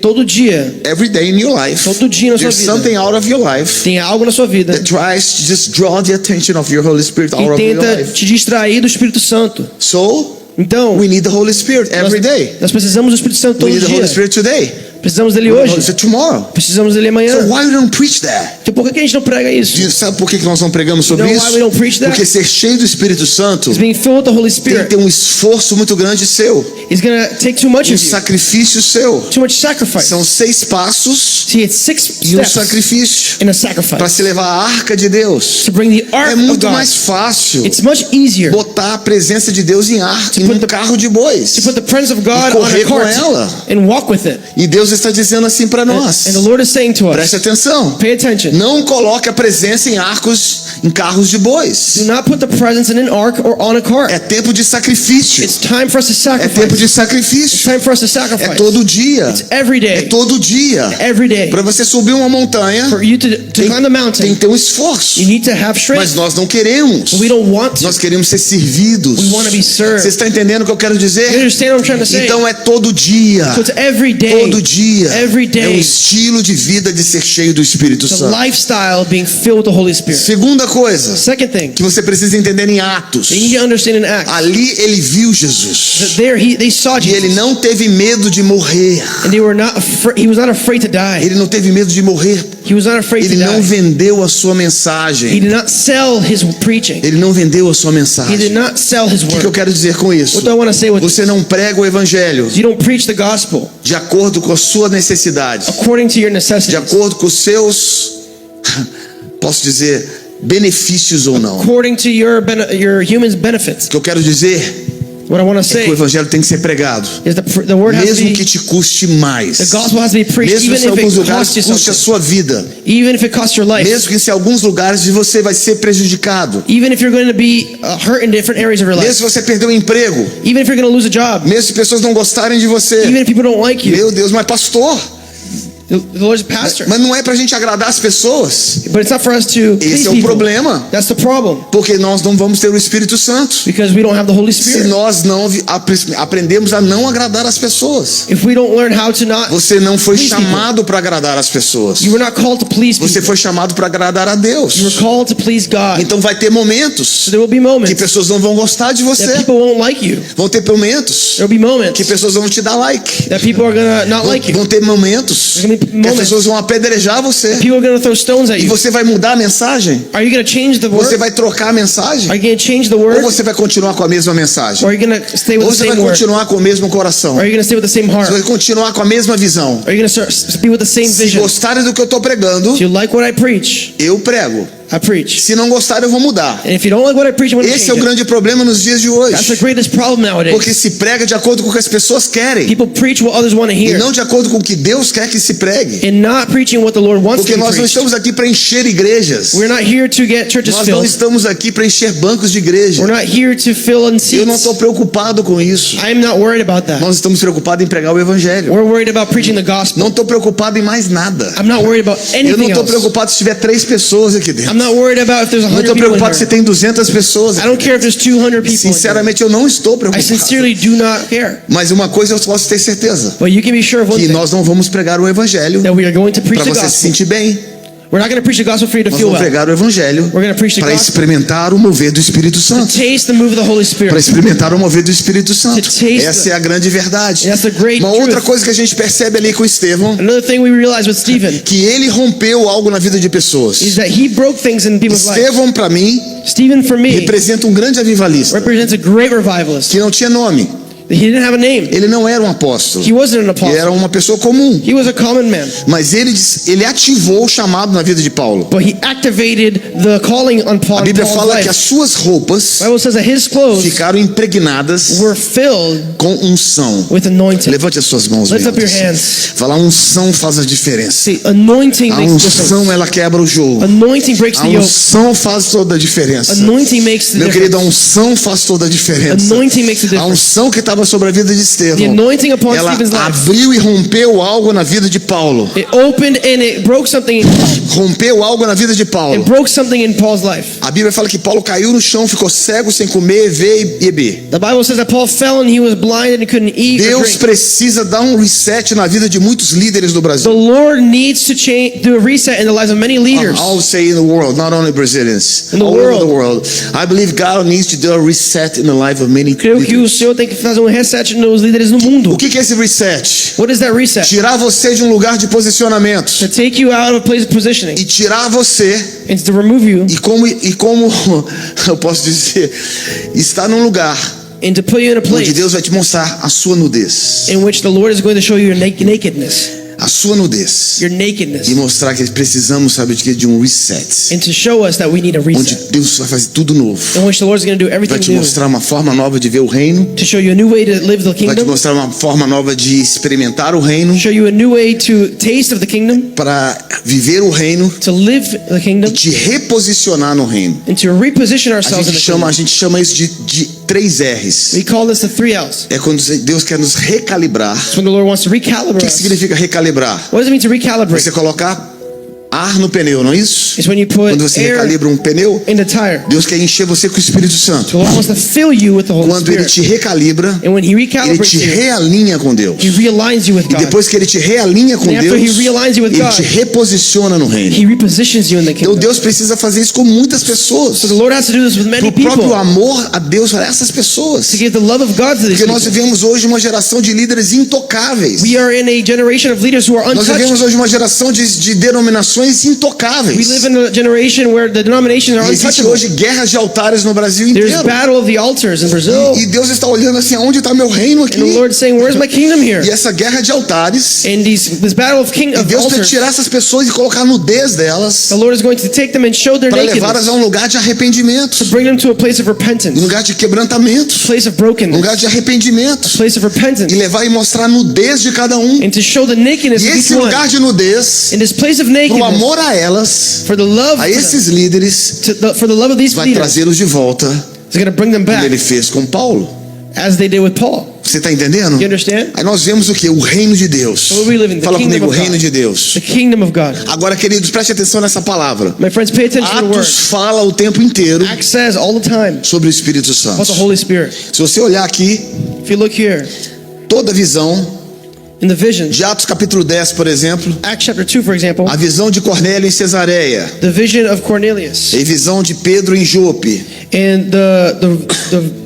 every day in your life, todo dia na sua there's vida, something out of your life tem algo na sua vida that tries to just draw the attention of your Holy Spirit out que of your tenta life. te distrair do Espírito Santo. So, Então, we need the Holy Spirit every day. nós precisamos do Espírito Santo We todo need the Holy dia. Spirit today. Precisamos dele We need the hoje. Holy Spirit tomorrow. Precisamos dele amanhã. So why we don't preach that? Então, por que a gente não prega isso? Sabe por que nós não pregamos sobre You know isso? why we don't preach that? Porque ser cheio do Espírito Santo It's being filled with the Holy tem que Spirit ter um esforço muito grande seu, is going to take too much um of you. sacrifício seu. Too much sacrifice. São 6 passos See, it's 6 e um steps sacrifício in a para sacrifice se levar a arca de Deus. to bring the ark É of muito God. mais fácil It's much easier to botar a presença de Deus em um carro de bois. put the presence of God on correr a com cart ela. and walk with it. E Deus está dizendo assim para nós. And the Lord is saying to us, Preste atenção. pay attention. Não coloque a presença em carros de bois. Do not put the presence in an ark or on a cart. É tempo de sacrifício. It's time for us to É tempo sacrifice. de It's sacrifício. time for us to É sacrifice. todo dia. It's every É day. todo dia. Every day. Para você subir uma montanha, For you to climb the tem mountain, que ter um esforço. you need to have Mas strength. nós não queremos. But we don't want to. Nós queremos ser servidos. We want to be served. Você está entendendo o que eu quero You dizer? understand what I'm trying to say? Então é todo dia. So it's every day. Todo dia. Every É um day. estilo de vida de ser cheio do Espírito The Santo. lifestyle of being filled with the Holy Spirit. Segunda coisa Second thing, que você precisa entender em Atos. you need to understand in Acts Ali ele viu Jesus. that they saw E ele Jesus não teve medo de morrer. and he was not afraid to die. Ele não teve medo de morrer. He was not afraid to Ele não die. vendeu a sua He mensagem. did not sell his preaching. Ele não vendeu a sua He mensagem. did not sell his O que eu word. quero dizer com isso? What do I want to say with this? Você não prega o evangelho You don't preach the gospel de acordo com a sua necessidade, according to your de necessities, acordo com os seus, posso dizer, benefícios ou não. O according to your human's benefits. que eu quero dizer What I want to é say que o evangelho tem que ser pregado, is the word has to mesmo be, que te custe mais, the gospel has to be preached, mesmo even que em alguns if it lugares costs you custe a something, sua vida, even if it costs your life, mesmo que em alguns lugares você vai ser prejudicado, even if you're going to be hurt in different areas of your mesmo life, se você perder o emprego, even if you're going to lose a job, mesmo se pessoas não gostarem de você. even if people don't like you. Meu Deus, mas pastor, The Lord's a pastor. Mas não é pra gente agradar as pessoas. But it's not for us to Esse please é o people. problema. That's the problem. Porque nós não vamos ter o Espírito Santo. Because we don't have the Holy Se Spirit. nós não aprendemos a não agradar as pessoas. If we don't learn how to not Você não foi please people. chamado para agradar as pessoas. You were not called to please Você people. foi chamado para agradar a Deus. You were called to please God. Então vai ter momentos So there will be moments que pessoas não vão gostar de that você. people won't like you. Vão ter momentos There will be moments que pessoas vão te dar like. that people are gonna not like you. Vão ter momentos There's gonna be que as moments pessoas vão apedrejar você. people are gonna throw stones at E you. você vai mudar a mensagem? Are you gonna change the Você word? vai trocar a mensagem? Are you gonna change the Ou word? você vai continuar com a mesma mensagem? Or are you gonna stay with Ou the você vai same word? continuar com o mesmo coração? Or are you gonna stay with the same heart? Você vai continuar com a mesma visão? Are you gonna be with the same Se vision? gostarem do que eu estou pregando, If you like what I preach, eu prego. I preach. Se não gostarem, eu vou mudar. And if you don't like what I preach, I'm gonna Esse é o change it. grande problema nos dias de That's the hoje. greatest problem nowadays. Porque se prega de acordo com o que as pessoas querem People preach what others want to e hear não de acordo com o que Deus quer que se pregue. and not preaching what the Lord wants Porque to be nós não preached. estamos aqui para encher igrejas. We're not here to get churches Nós não filled. estamos aqui para encher bancos de igreja. We're not here to fill in Eu não seats. estou preocupado com isso. I'm not worried about that. Nós estamos preocupados em pregar o evangelho. We're worried about preaching the gospel. Não estou preocupado em mais nada. I'm not worried about Eu não anything estou else. preocupado se tiver 3 pessoas aqui dentro. I'm not worried about if there's Não 100 estou people in preocupado se here. tem 200 pessoas. I don't care if there's 200 people in here. Sinceramente, eu não estou I preocupado. sincerely do not care. Mas uma coisa eu posso ter certeza: But you can be sure of one que thing, nós não vamos pregar o evangelho that we are going to preach para the você se gospel. sentir bem. We're not going to preach the gospel for you to Nós feel vamos well. pregar o evangelho We're going to preach the para gospel experimentar o mover do Espírito to Santo. taste the move of the Holy Para Spirit. experimentar o mover do Espírito Santo. taste Essa é a grande verdade. That's the great Uma outra truth. coisa que a gente percebe ali com Estevão, Another thing we realize with Stephen que ele rompeu algo na vida de pessoas. is that he broke things in people's lives. Estevão, para mim, Stephen, for me, representa um grande avivalista represents a great revivalist. que não tinha nome. He didn't have a name. Ele não era um apóstolo. He wasn't an Ele apostle. era uma pessoa comum. He was a common man. Mas ele ativou o chamado na vida de Paulo. But he activated the calling on Paul. A Bíblia Paul's fala que life. as suas roupas The Bible says that his clothes ficaram impregnadas were filled com unção. with anointing. Levante as suas mãos. Lift up your bem altas. hands. Falar unção faz a diferença. See, anointing A makes a difference. unção ela quebra o jogo. Anointing breaks A the yoke. unção faz toda a diferença. Anointing makes the Meu querido, a difference. unção faz toda a diferença. Anointing makes a A difference. unção que estava sobre a vida de The Estevão, anointing upon ela Stephen's life. abriu e rompeu algo na vida de Paulo. It opened and it broke something. Rompeu algo na vida de Paulo. It broke something in Paul's life. A Bíblia fala que Paulo caiu no chão, ficou cego, sem comer, ver e beber. The Bible says that Paul fell and he was blind and he couldn't eat or Deus drink. precisa dar um reset na vida de muitos líderes do The Brasil. Lord needs to change, do a reset in the lives of many leaders. I'll say in the world, not only Brazilians, In the all over world. the world. I believe God needs to do a reset in the life of many Creio que o leaders. Senhor tem que fazer um reset nos líderes no O mundo. que é esse reset? What is that reset? Tirar você de um lugar de posicionamento To take you out of a place of positioning e tirar você and to remove you e como eu posso dizer, estar num lugar and to put you in a onde place Deus vai te mostrar a sua nudez, in which the Lord is going to show you your nakedness. a sua nudez, Your nakedness. e mostrar que precisamos, sabe de quê? De um reset, And to show us that we need a onde reset. Deus vai fazer tudo novo, In which the Lord is going to do vai everything te new. mostrar uma forma nova de ver o reino, To show you a new way to live the vai te kingdom. mostrar uma forma nova de experimentar o reino, Show you a new way to taste of the kingdom. para viver o reino To live the e kingdom. te reposicionar no reino. And to reposition ourselves in the A kingdom. gente chama isso de 3 R's. We call this the 3 L's. É quando Deus quer nos recalibrar. It's when the Lord wants to O recalibrate que us. significa recalibrar? What does it mean to recalibrate? Você colocar ar no pneu, não é isso? It's when you put Quando você air recalibra um pneu, in the tire. Deus quer encher você com o Espírito Santo. The Lord wants to fill you with the Holy Quando Ele Spirit. te recalibra, And when He Ele recalibrates te you, realinha com Deus. He realigns you with E God. depois que Ele te realinha com And after Deus, He realigns you with Ele God, te reposiciona no reino. He repositions you in the Então kingdom. Deus precisa fazer isso com muitas pessoas. So the Lord has to do this with many Pro próprio people. amor a Deus para essas pessoas. To give the love of God to these Porque nós people. vivemos hoje uma geração de líderes intocáveis. We are in a generation of leaders who are Nós untouched. vivemos hoje uma geração de denominações intocáveis. We live in a generation where the denominations are Existe untouchable. hoje guerras de altares no Brasil There's inteiro. battle of the altars in Brazil. E Deus está olhando assim, aonde está meu reino aqui? And the Lord is saying, where's my kingdom here? E essa guerra de altares, And this battle of e Deus vai altars, tirar essas pessoas e colocar a nudez delas the Lord is going to take them and show their para levá-las nakedness. a um lugar de arrependimento, Bring them to a place of um repentance. lugar de quebrantamento, Place of um brokenness. lugar de arrependimento, Place of repentance. e levar e mostrar a nudez de cada um. And to show the nakedness E of each esse one. lugar de nudez, In this place of pro nakedness, amor a elas, for the love a to them, esses líderes, for the love of these vai leaders, trazê-los de volta is going to bring them como back Ele fez com Paulo. as they did with Paul. Você está entendendo? You understand? Aí nós vemos o que? O reino de Deus. So we live in the Fala kingdom comigo, o of reino God. de Deus. The kingdom of God. Agora, queridos, preste atenção nessa palavra. My friends, pay attention to the word. Atos fala o tempo inteiro Acts says all the time sobre o Espírito Santo. about the Holy Spirit. Se você olhar aqui, If you look here, toda visão in the vision, de Atos capítulo 10, por exemplo, Acts chapter 2, for example, a visão de Cornélio em Cesareia, the vision of Cornelius e visão de Pedro em Jope. and the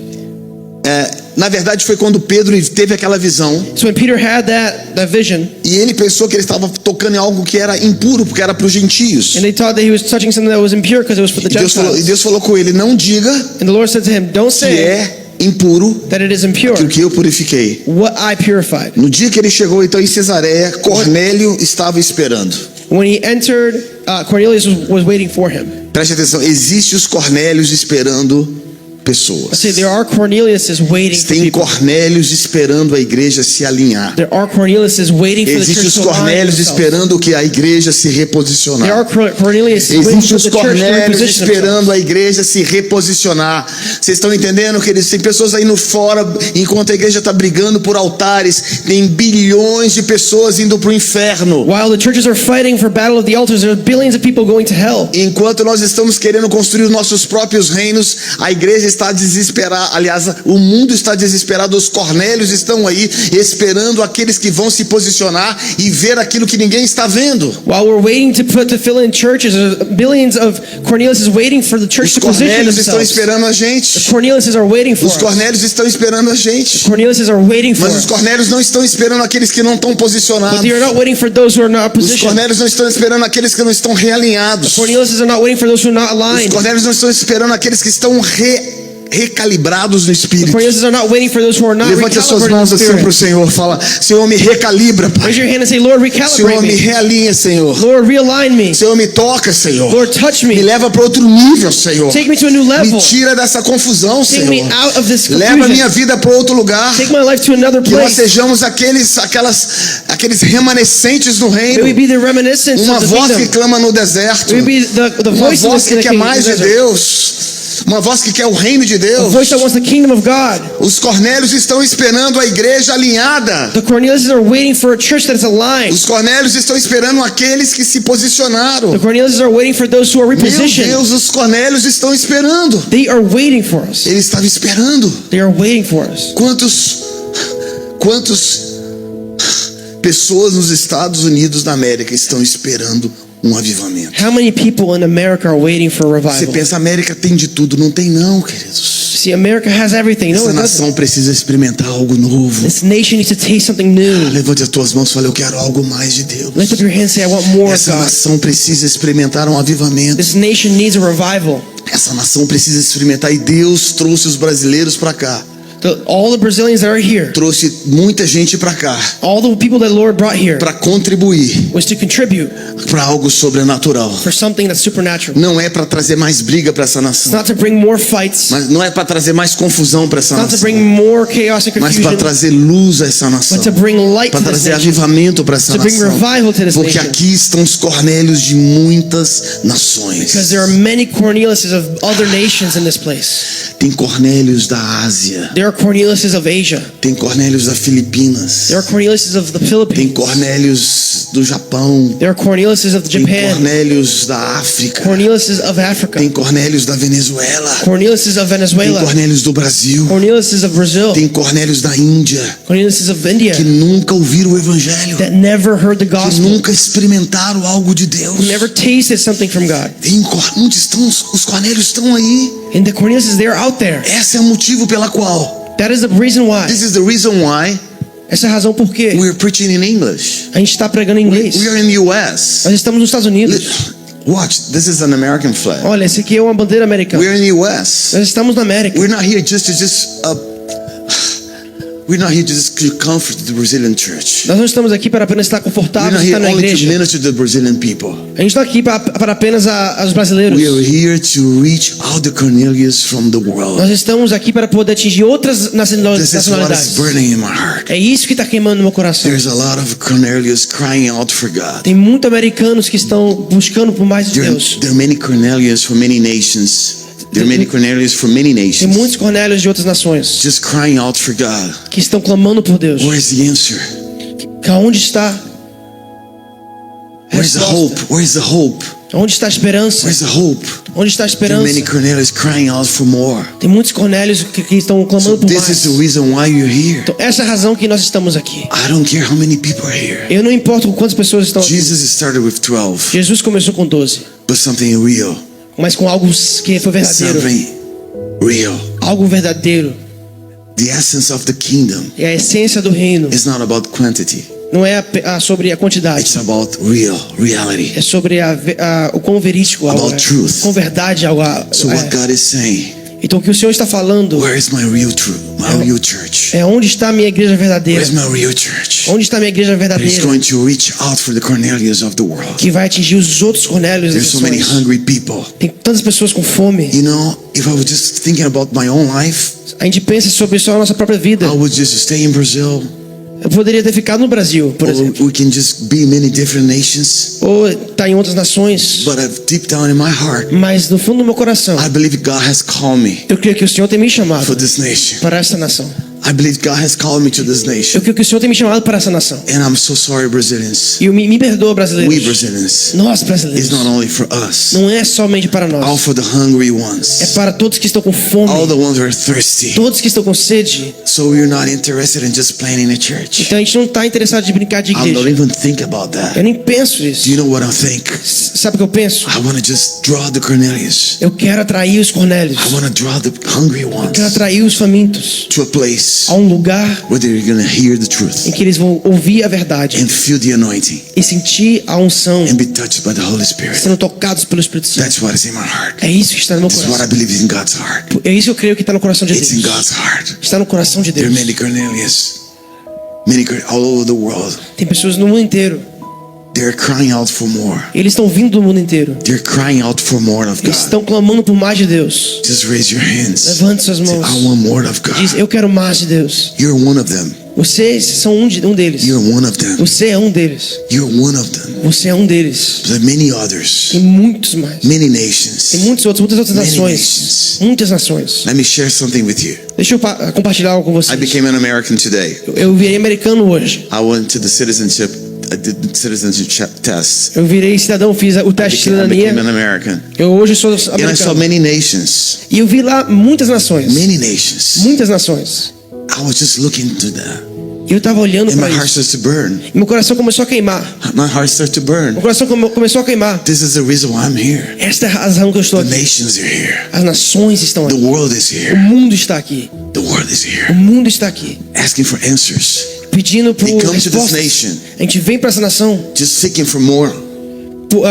Na verdade, foi quando Pedro teve aquela visão so when Peter had that vision, e ele pensou que ele estava tocando em algo que era impuro, porque era para os gentios. and they thought that he was touching something that was impure because it was for the E Gentiles. Deus falou com ele: não diga And the Lord said to him, "Don't que say é impuro that it is impure. aquilo que eu purifiquei. What I purified." No dia que ele chegou então em Cesareia, Cornélio estava esperando. When he entered, Cornelius was waiting for him. Preste atenção, existem os Cornélios esperando I pessoas. say there are Corneliuses waiting for Tem people. Cornélios esperando a igreja se alinhar. There are Corneliuses waiting for the Existem church os to align Cornélios themselves. esperando que a igreja se There reposicionar. are Corneliuses waiting Existem for os the church to Cornélios reposition themselves. esperando a igreja se reposicionar. Vocês estão entendendo, queridos? Tem pessoas aí no fora, enquanto a igreja está brigando por altares, tem bilhões de pessoas indo para o inferno. While the churches are fighting for battle of the altars, there are billions of people going to hell. Enquanto nós estamos querendo construir os nossos próprios reinos, a igreja está desesperada. Aliás, o mundo está desesperado. Os Cornélios estão aí esperando aqueles que vão se posicionar e ver aquilo que ninguém está vendo. While we're waiting to fill in churches, billions of Corneliuses waiting for the church Os to position Cornélios estão themselves. esperando a The gente. Corneliuses are waiting for Os us. Cornélios estão esperando a gente. Corneliuses are waiting for Mas os us. Cornélios não estão esperando aqueles que não estão But posicionados. they are not waiting for those who are not Os positioned. Cornélios não estão esperando aqueles que não estão realinhados. Corneliuses are not waiting for those who are not Os aligned. Cornélios não estão esperando aqueles que estão recalibrados no espírito. Corneliuses are not waiting for those who are not Levante as suas recalibrated in mãos the assim para o spirit. Senhor. Fala: Senhor, me recalibra, Pai. Raise your hand and say, Lord, Senhor, recalibrate me me. realinha, Senhor. Lord, realign me. Senhor, me toca, Senhor. Lord, touch Me me. leva para outro nível, Senhor. Take me to a new Me level. tira dessa confusão, Take me Senhor. out of this Leva a minha confusion. vida para outro lugar. Take my life to another Que nós place. sejamos aqueles remanescentes no May we reino. be the reminiscence Uma of the voz que kingdom. clama no deserto. May we be the Uma voice in voz que the quer mais de desert. Deus. Uma voz que quer o reino de A Deus. voice that wants the kingdom of God. Os Cornélios estão esperando a igreja alinhada. The Corneliuses are waiting for a church that is aligned. Os Cornélios estão esperando aqueles que se posicionaram. The Corneliuses are waiting for those who are Meu repositioned. Deus, os Cornélios estão esperando. They are waiting for us. Ele estava esperando. They are waiting for us. Quantas pessoas nos Estados Unidos da América estão esperando um avivamento? How many people in America are waiting for a Você revival? pensa, a América tem de tudo. Não tem não, queridos. See, America has everything. No, Essa it doesn't. nação precisa experimentar algo novo. This nation needs to taste something new. Levante as tuas mãos e fale: eu quero algo mais de Deus. Lift up your hands and say, I want more of Essa God. nação precisa experimentar um avivamento. This nation needs a revival. Essa nação precisa experimentar. E Deus trouxe os brasileiros para cá. All the Brazilians that are here, Trouxe muita gente para cá all the people that the Lord brought here, para contribuir was to contribute para algo sobrenatural. for something that's supernatural. Não é para trazer mais briga para essa It's nação. not to bring more fights. Mas não é para trazer mais confusão para essa It's not to nação. bring more chaos and Mas para confusion, trazer luz a essa nação. but to bring light Para to this trazer nation. avivamento para essa To bring nação. revival to this Porque nation. aqui estão os Cornélios de muitas nações. Because there are many Corneliuses of other nations in this place. Tem Cornélios da Ásia. There are Corneliuses of Asia. Tem Cornélios da Filipinas. There are Corneliuses of the Tem Philippines. Cornélios do Japão. There are Corneliuses of Tem Japan. Cornélios da África. Corneliuses of Africa. Tem Cornélios da Venezuela. Corneliuses of Tem Venezuela. Cornélios do Brasil. Corneliuses of Brazil. Tem Cornélios da Índia. Corneliuses of India Que nunca ouviram o Evangelho. that never heard the Que gospel, nunca experimentaram algo de Deus. who never tasted something from God. Onde estão os Cornélios? Estão aí. And the Corneliuses, they're out there. Esse é o motivo pela qual. That is the reason why. This is the reason why Essa é a razão por quê we're preaching in English. a gente está pregando em inglês. We are in the U.S. Nós estamos nos Estados Unidos. Watch, this is an American flag. Olha, esse aqui é uma bandeira americana. We're in the U.S. Nós estamos na América. We're not here just we're not here just to comfort the Brazilian church. Nós não estamos aqui para apenas estar We're confortáveis not e here estar na only to igreja. minister to the Brazilian people. A gente está aqui para apenas os brasileiros. We are here to reach all the Cornelius from the world. Nós estamos aqui para poder atingir outras This is what is nacionalidades. burning in my heart. É isso que está queimando no meu coração. There's a lot of Cornelius crying out for God. Tem muitos americanos que estão buscando por mais de Deus. There are many Cornelius from many nations. There are many Cornelius from many Tem nations muitos Cornélios de outras nações just crying out for God. que estão clamando por Deus. Where's the answer? Onde está a Where's the resposta? hope? Where's the hope? Onde está a esperança? Where's the hope? Onde está a There are many esperança? Cornelius crying out for more. Tem muitos Cornélios que estão So clamando por this is mais. the reason why you're here. Então, essa é a razão que nós estamos aqui. I don't care how many people are here. Eu não importo com quantas pessoas estão aqui. Jesus started with 12, Jesus começou com 12, but something real. mas com algo que foi verdadeiro. Something real. Algo verdadeiro. The essence of the kingdom É a essência do reino. is not about quantity. Não é sobre a quantidade. It's about reality. É sobre o quão verídico algo About é. truth. Com verdade algo So what é. God is saying, Então o que o Senhor está falando where is my real truth? My real church. é onde está a minha igreja verdadeira. Where's my real church? Onde está a minha igreja That is verdadeira? going to reach out for the Cornelius of the world. Que vai atingir os outros Cornélios das There's so many nações. hungry people. Tem tantas pessoas com fome. You know, if I was just thinking about my own life, A gente pensa sobre só a nossa própria vida. I would just stay in Brazil, Eu poderia ter ficado no Brasil, por or exemplo. we can just be in many different nations. Ou estar em outras nações. But deep down in my heart, Mas no fundo do meu coração, I believe God has called me eu creio que o Senhor tem me chamado for this nation. para essa nação. I believe God has called me to this Eu nation. creio que o Senhor tem me chamado para essa nação. And I'm so sorry, Brazilians. E me perdoa, We brasileiros. Brazilians. Nós, It's brasileiros. not only for us, Não é somente para all nós. for the hungry É ones, para todos que estão com fome. all the ones who are thirsty. Todos que estão com sede. So we're not interested in just planning a church. Então a gente não está interessado em brincar de I don't igreja. even think about that. Eu nem penso Do isso. you know what I think? Sabe o que eu penso? I want to just draw the Cornelius. Eu quero atrair os Cornélios. I want to draw the hungry Eu quero ones atrair os famintos to a place a um lugar where they're going to hear the truth em que eles vão ouvir a verdade and feel the anointing e sentir a unção, and be touched by the Holy Spirit. sendo tocados pelo Espírito Santo. That's what is in my heart. É isso que está no meu This is what I coração. believe is in God's heart. É isso que eu creio que está no coração de It's in Deus. God's heart. Está no coração de There are Deus. many Cornelius, all over the world. Tem pessoas no mundo inteiro. They're crying out for more. Eles estão vindo do mundo inteiro. They're crying out for more of Eles God. estão clamando por mais de Deus. Just raise your hands. Levante suas Say, mãos. I want more of Diz, God. eu quero mais de Deus. You're one of them. Vocês são um deles. You're one of them. Você é um deles. You're one of them. Você é um deles. There are many others, Tem muitos mais. many Tem nations. muitas outras Many nações. nations. Muitas nações. Let me share something with you. Deixa eu compartilhar algo com I vocês. became an American today. Eu virei americano hoje. I went to the citizenship. I did the citizenship test. Eu virei cidadão, fiz o teste de I became cidadania. an American. Eu hoje sou And I saw americano. many nations. E eu vi lá muitas nações. Many nations. Muitas nações. I was just looking to that. E eu estava olhando And my para heart isso. starts to burn. E meu coração começou a queimar. My heart starts to burn. Meu coração começou a queimar. This is the reason why I'm here. Esta é a razão que eu estou The aqui. nations are here. As nações estão The aqui. world is O here. mundo está aqui. The world is O here. mundo está aqui. Asking for answers. Pedindo por They come to this respostas. nation. A gente vem para essa nação Just seeking for more.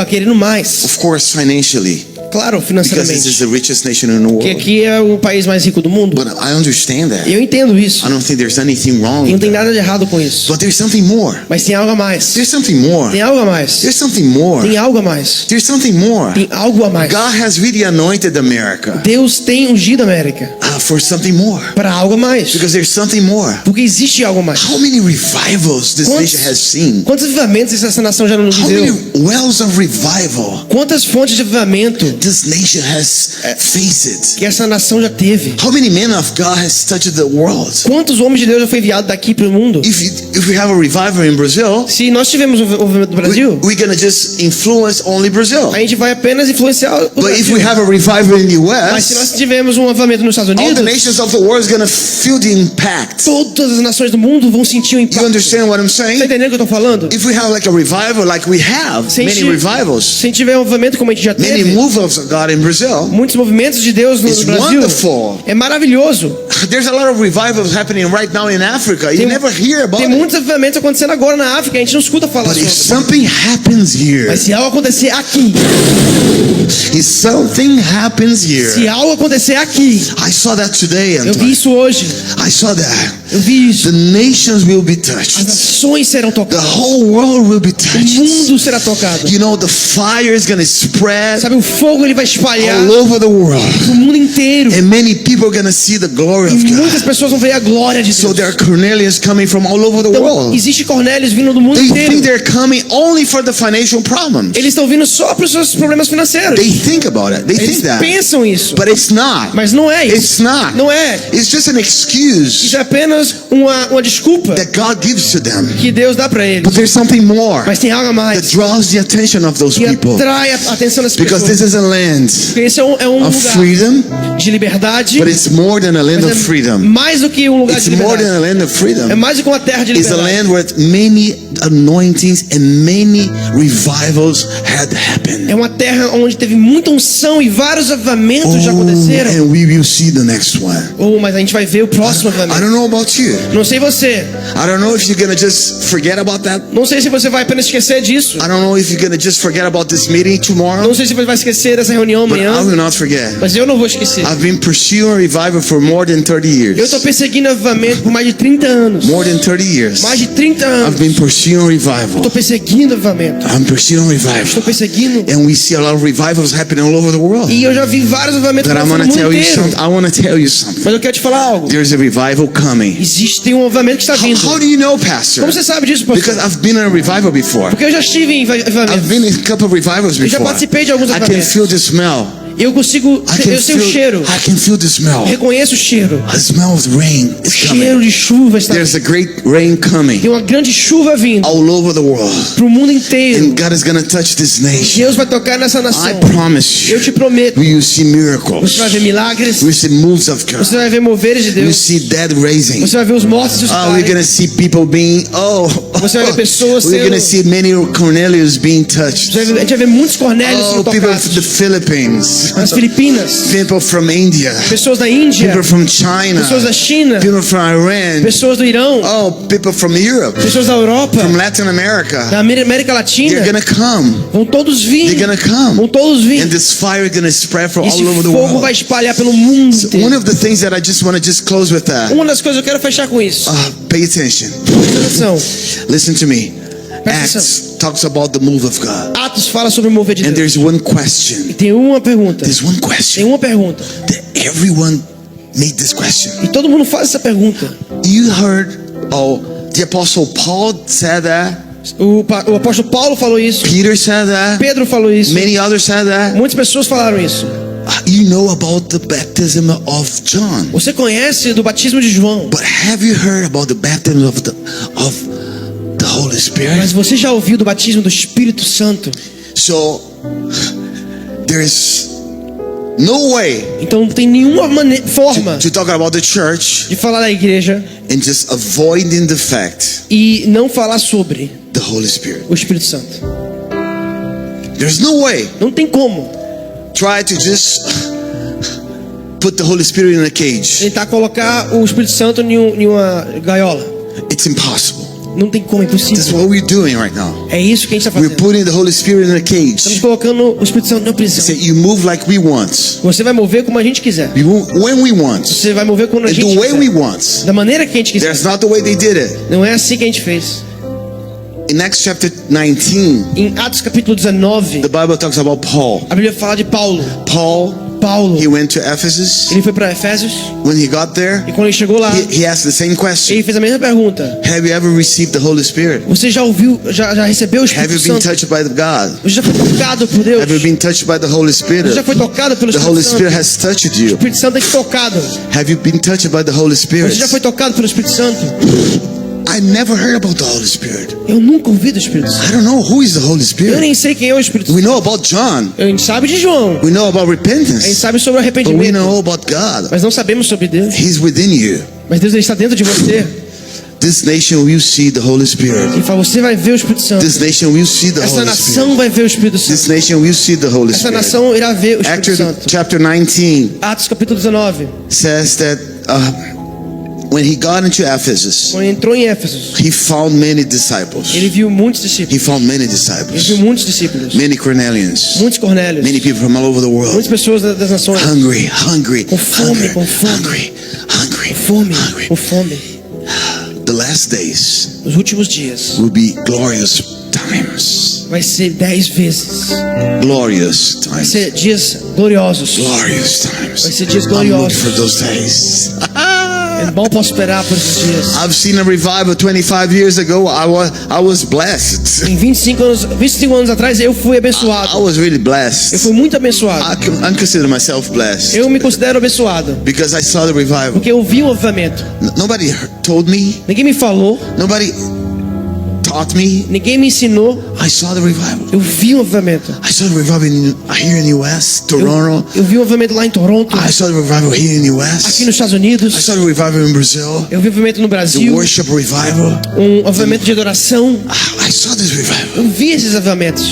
querendo mais. Of course, financially. Claro, Because this is financeiramente. the richest nation in the Que world. aqui é o país mais rico do mundo. But I understand that. Eu entendo isso. I don't think there's anything wrong E não with tem that. nada de errado com isso. But there's something more. Mas tem algo a mais. There's something more. Tem algo a mais. There's something more. Tem algo a mais. There's something more. Tem algo a mais. God has really anointed America Deus tem ungido a América for something more. para algo a mais. Because there's something more. Porque existe algo a mais. How many revivals this Quantos- nation has seen? Quantos avivamentos essa nação já não How many viveu? wells of revival Quantas fontes de avivamento this nation has faced? que essa nação já teve? How many men of God has touched the world? Quantos homens de Deus já foi enviado daqui para o mundo? If we have a revival in Brazil, Se nós tivemos o avivamento no Brasil, we're gonna just influence only Brazil. a gente vai apenas influenciar o But if we Brasil. have a revival in the Mas se nós US, tivermos um avivamento nos Estados all the Unidos, nations of the world is gonna feel the impact. todas as nações do mundo vão sentir o You impacto. understand what I'm Tá saying? entendendo o que eu tô falando? If we have like a revival, like we have Se a many gente- revivals, Se a gente tiver um avivamento como a gente já many teve, movements of God in Brazil, muitos movimentos de Deus no It's Brasil, wonderful. é maravilhoso. there's a lot of revivals happening right now in Africa. You never hear about Tem it. muitos avivamentos acontecendo agora na África, a gente não escuta falar But if sobre. something happens here, Mas se algo acontecer aqui, if something happens se here, algo acontecer aqui, I saw that today, eu vi Antoine. isso hoje, I saw that. eu vi isso. The nations will be As touched. nações serão The tocadas, whole world will be o touched. mundo será tocado. You know, the fire is going to spread. Sabe, o fogo fogo ele vai espalhar all over the world. pro mundo inteiro. And many people are going to see the glory E of muitas God. pessoas vão ver a glória de So Deus. there are Cornelius coming from all over the Então, world. existe Cornélios vindo do mundo They inteiro. think they're coming only for the financial problems. Eles estão vindo só para os seus problemas financeiros. They think about it. They Eles think that. pensam isso. But it's not. Mas não é isso. It's not. Não é. It's just an excuse Isso é apenas uma desculpa that God gives to them. que Deus dá para eles. But there's something more Mas tem algo a that mais draws the attention of those que people. atrai a atenção das Because pessoas. this is a land Porque esse é um of lugar freedom, de liberdade. but it's more than a land Mas of é freedom. mais do que um lugar It's de more than liberdade. a land of É freedom. mais do que uma terra de It's a liberdade. land where many anointings and many revivals had happened. É uma terra onde teve muita unção e vários avivamentos já aconteceram. And we will see the next one. Mas a gente vai ver o próximo I avivamento. don't know about you. Não sei você. I don't know if you're gonna just forget about that. Não sei se você vai apenas esquecer disso. I don't know if you're gonna just forget about this meeting tomorrow. Não sei se você vai esquecer dessa reunião But I amanhã. will not forget. Mas eu não vou esquecer. I've been pursuing revival for more than 30 Eu years. estou perseguindo avivamento por mais de 30 anos. More than 30 years. Mais de 30 I've anos. been pursuing revival. Estou perseguindo avivamento. I'm pursuing revival. Estou perseguindo. And we see a lot of revivals happening all over the world. E eu já vi vários avivamentos But I no want to mundo tell you inteiro. something. I want to tell you something. Mas eu quero te falar algo. There's a revival coming. Existe um avivamento que está vindo. How do you know, Pastor? Como você sabe disso, pastor? Because I've been in a revival before. Porque eu já estive em I've avivamento. been in a couple of revivals Eu já before. participei de alguns I can avivamentos. feel the smell. Eu consigo, eu sei o cheiro. I can feel the smell. Reconheço o cheiro. The smell of rain O is cheiro coming. de chuva está There's a great rain coming Tem uma grande chuva vindo all over the world. para o mundo inteiro. And God is going to touch this nation. Deus vai tocar nessa I nação. promise Eu you. te prometo. We will see miracles. Você vai ver milagres. We will see moves of Você God. vai ver moveres de We will Deus. see dead raising. Você vai ver os mortos We're ressuscitarem. going to see people being, Você vai ver pessoas we're going to sendo- see many Cornelius being touched. A gente vai ver muitos Cornélios Oh, sendo people tocados. from the Philippines. Nas Filipinas. People from India. Pessoas da Índia. People from China. Pessoas da China. People from Iran. Pessoas do Irão. Oh, people from Europe. Pessoas da Europa. From Latin America. Da América Latina. They're going to come. Vão todos vir. They're going to come. Vão todos vir. And this fire is going to spread for Esse all over the fogo world. vai espalhar pelo mundo One inteiro. of the things that I just want to just close with that. Uma das coisas que eu quero fechar com isso. Pay attention. Presta atenção. Listen to me. Presta Acts talks about the move of God. Atos fala sobre o mover de And Deus. there's one question. E tem uma pergunta. There's one Tem question uma pergunta. that everyone made this question. E todo mundo faz essa pergunta. You heard, the Apostle Paul said that. O apóstolo Paulo falou isso. Peter said that. Pedro falou isso. Many others said that. Muitas pessoas falaram isso. You know about the baptism of John. Você conhece do batismo de João. But have you heard about the baptism of the Holy Spirit? Mas você já ouviu do batismo do Espírito Santo? So there's no way Então não tem nenhuma forma to talk about the church de falar da igreja and just avoiding the fact e não falar sobre the Holy Spirit. o Espírito Santo. There's no way. Não tem como Try to just put the Holy Spirit in a cage. tentar colocar o Espírito Santo em uma gaiola. It's impossible. Não tem como, é That's impossível. what we're doing right now. É isso que a gente está We're fazendo. putting the Holy Spirit in a Estamos cage. colocando o Espírito Santo na prisão. Say you move like we want. Você vai mover como a gente quiser. We move when we want. Você vai mover quando a And gente the way we quiser. want. Da maneira que a gente quiser. That's not the way they did it. Não é assim que a gente fez. In Acts chapter 19, Em Atos capítulo 19, the Bible talks about Paul. a Bíblia fala de Paulo. He went to Ephesus. Ele foi para Efésios When he got there, e quando ele chegou lá, he asked the same question. ele fez a mesma pergunta. Have you ever received the Holy Spirit? Você já ouviu, já recebeu o Have Espírito you been Santo? touched by God? Você já foi tocado por Deus? Have you been touched by the Holy Spirit? Você já foi tocado pelo The Holy Espírito Spirit Santo? has touched O you. Espírito Santo tem te tocado. Have you been touched by the Holy Spirit? Você já foi tocado pelo Espírito Santo? I never heard about the Holy Spirit. Eu nunca ouvi do Espírito I Santo. don't know who is the Holy Eu Spirit. nem sei quem é o Espírito We Santo. know about John. A gente sabe de João. We know about A gente repentance. sabe sobre o But we arrependimento. know about God. Mas não sabemos sobre Deus. He's within you. Mas Deus ele está dentro de você. This nation will see the Holy Spirit. Ele fala, você vai ver o Espírito Santo. This nation will see the Essa Holy nação Spirit. vai ver o Espírito This Santo. nation will see the Holy Essa Spirit. nação irá ver o Espírito Acts Santo. chapter 19 Atos capítulo 19. says that when he got into Ephesus, Quando ele entrou em Éfeso, he found many disciples. ele viu muitos discípulos. He found many Ele disciples, viu muitos discípulos. many Cornelians, Muitos Cornélios. many people from all over the world. Muitas pessoas das nações. Hungry, hungry, Com fome, hungry, com fome. hungry, hungry, Fome, hungry. com fome. The last days Nos últimos dias will be glorious times. Vai ser 10 vezes. Glorious Vai times. ser dias gloriosos. Glorious times. Vai ser dias I'm looking gloriosos. for those days. É bom posso esperar por esses dias. I've seen a revival 25 years ago. I was blessed. Em 25 anos atrás eu fui I abençoado. was really Eu blessed. fui muito abençoado. I consider myself blessed Eu me considero abençoado. because I saw the revival. Porque eu vi o avivamento. Nobody told me. Ninguém me falou. Nobody taught me. Ninguém me ensinou. I saw the revival. Eu vi o avivamento. I saw the revival here in US, Toronto. Eu vi o avivamento lá em Toronto. I saw the revival here in Aqui US. nos Estados I Unidos. saw the revival in Brazil. Eu vi o avivamento no The Brasil. worship revival. Avivamento de adoração. I saw this revival. Eu vi esses avivamentos.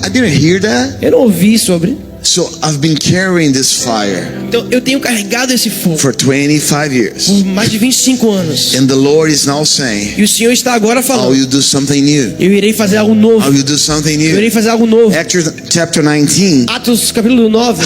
I didn't hear that. Eu não ouvi sobre. So I've been carrying this fire Então eu tenho carregado esse fogo for 25 years. por mais de 25 anos. And the Lord is now saying, E o Senhor está agora I falando. will do something new. Eu irei fazer algo I novo. will do something Eu new. irei fazer algo novo. Acts chapter 19, Atos capítulo 9.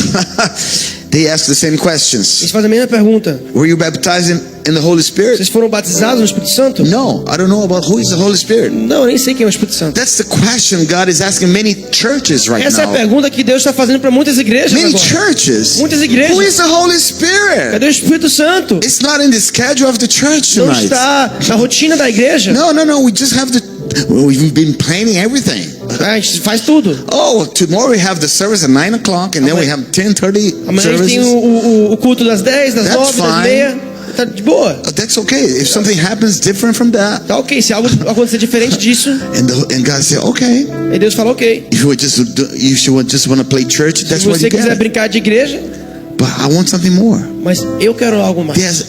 they ask the same Eles questions. fazem a mesma pergunta. Were you baptized in the Holy Spirit? Vocês foram batizados no Espírito Santo? No, I don't know about who is the Holy Spirit. Não, eu nem sei quem é o Espírito Santo. That's the question God is asking many churches right Essa é a now. pergunta que Deus está fazendo para muitas igrejas Many agora. churches. Muitas igrejas. Who is the Holy Spirit? Cadê o Espírito Santo? It's not in the schedule of the church Não tonight. está na rotina da igreja. No. We just have we've been planning everything. A gente faz tudo. Oh, tomorrow we have the service at 9 o'clock, and then we have 10:30 Amanhã a gente tem services. o culto das 10, das That's 9, das fine. meia. Tá de boa. That's okay. If something happens different from that, Tá ok. Se algo acontecer diferente disso, and God said, okay, aí Deus fala ok. if you just want to play church, that's Se what você you quiser get. brincar de igreja, But I want something more. mas eu quero algo mais. Yes,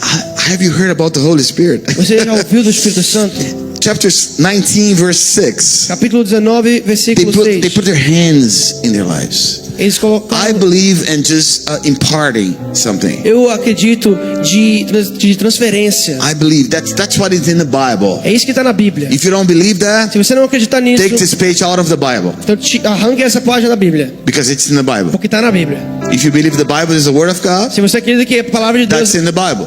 have you heard about the Holy Spirit? Você já ouviu do Espírito Santo? Chapter 19, verse 6. Capítulo 19, versículo They 6. put their hands in their lives. Eles I colocaram. believe in just imparting something. Eu acredito de transferência. I believe that's what is in the Bible. É isso que está na Bíblia. If you don't believe that, Se você não acreditar nisso, take this page out of the Bible então arranque essa página da Bíblia, because it's in the Bible. porque está na Bíblia. If you believe the Bible is the Word of God, Se você acredita que a palavra de Deus, that's in the Bible.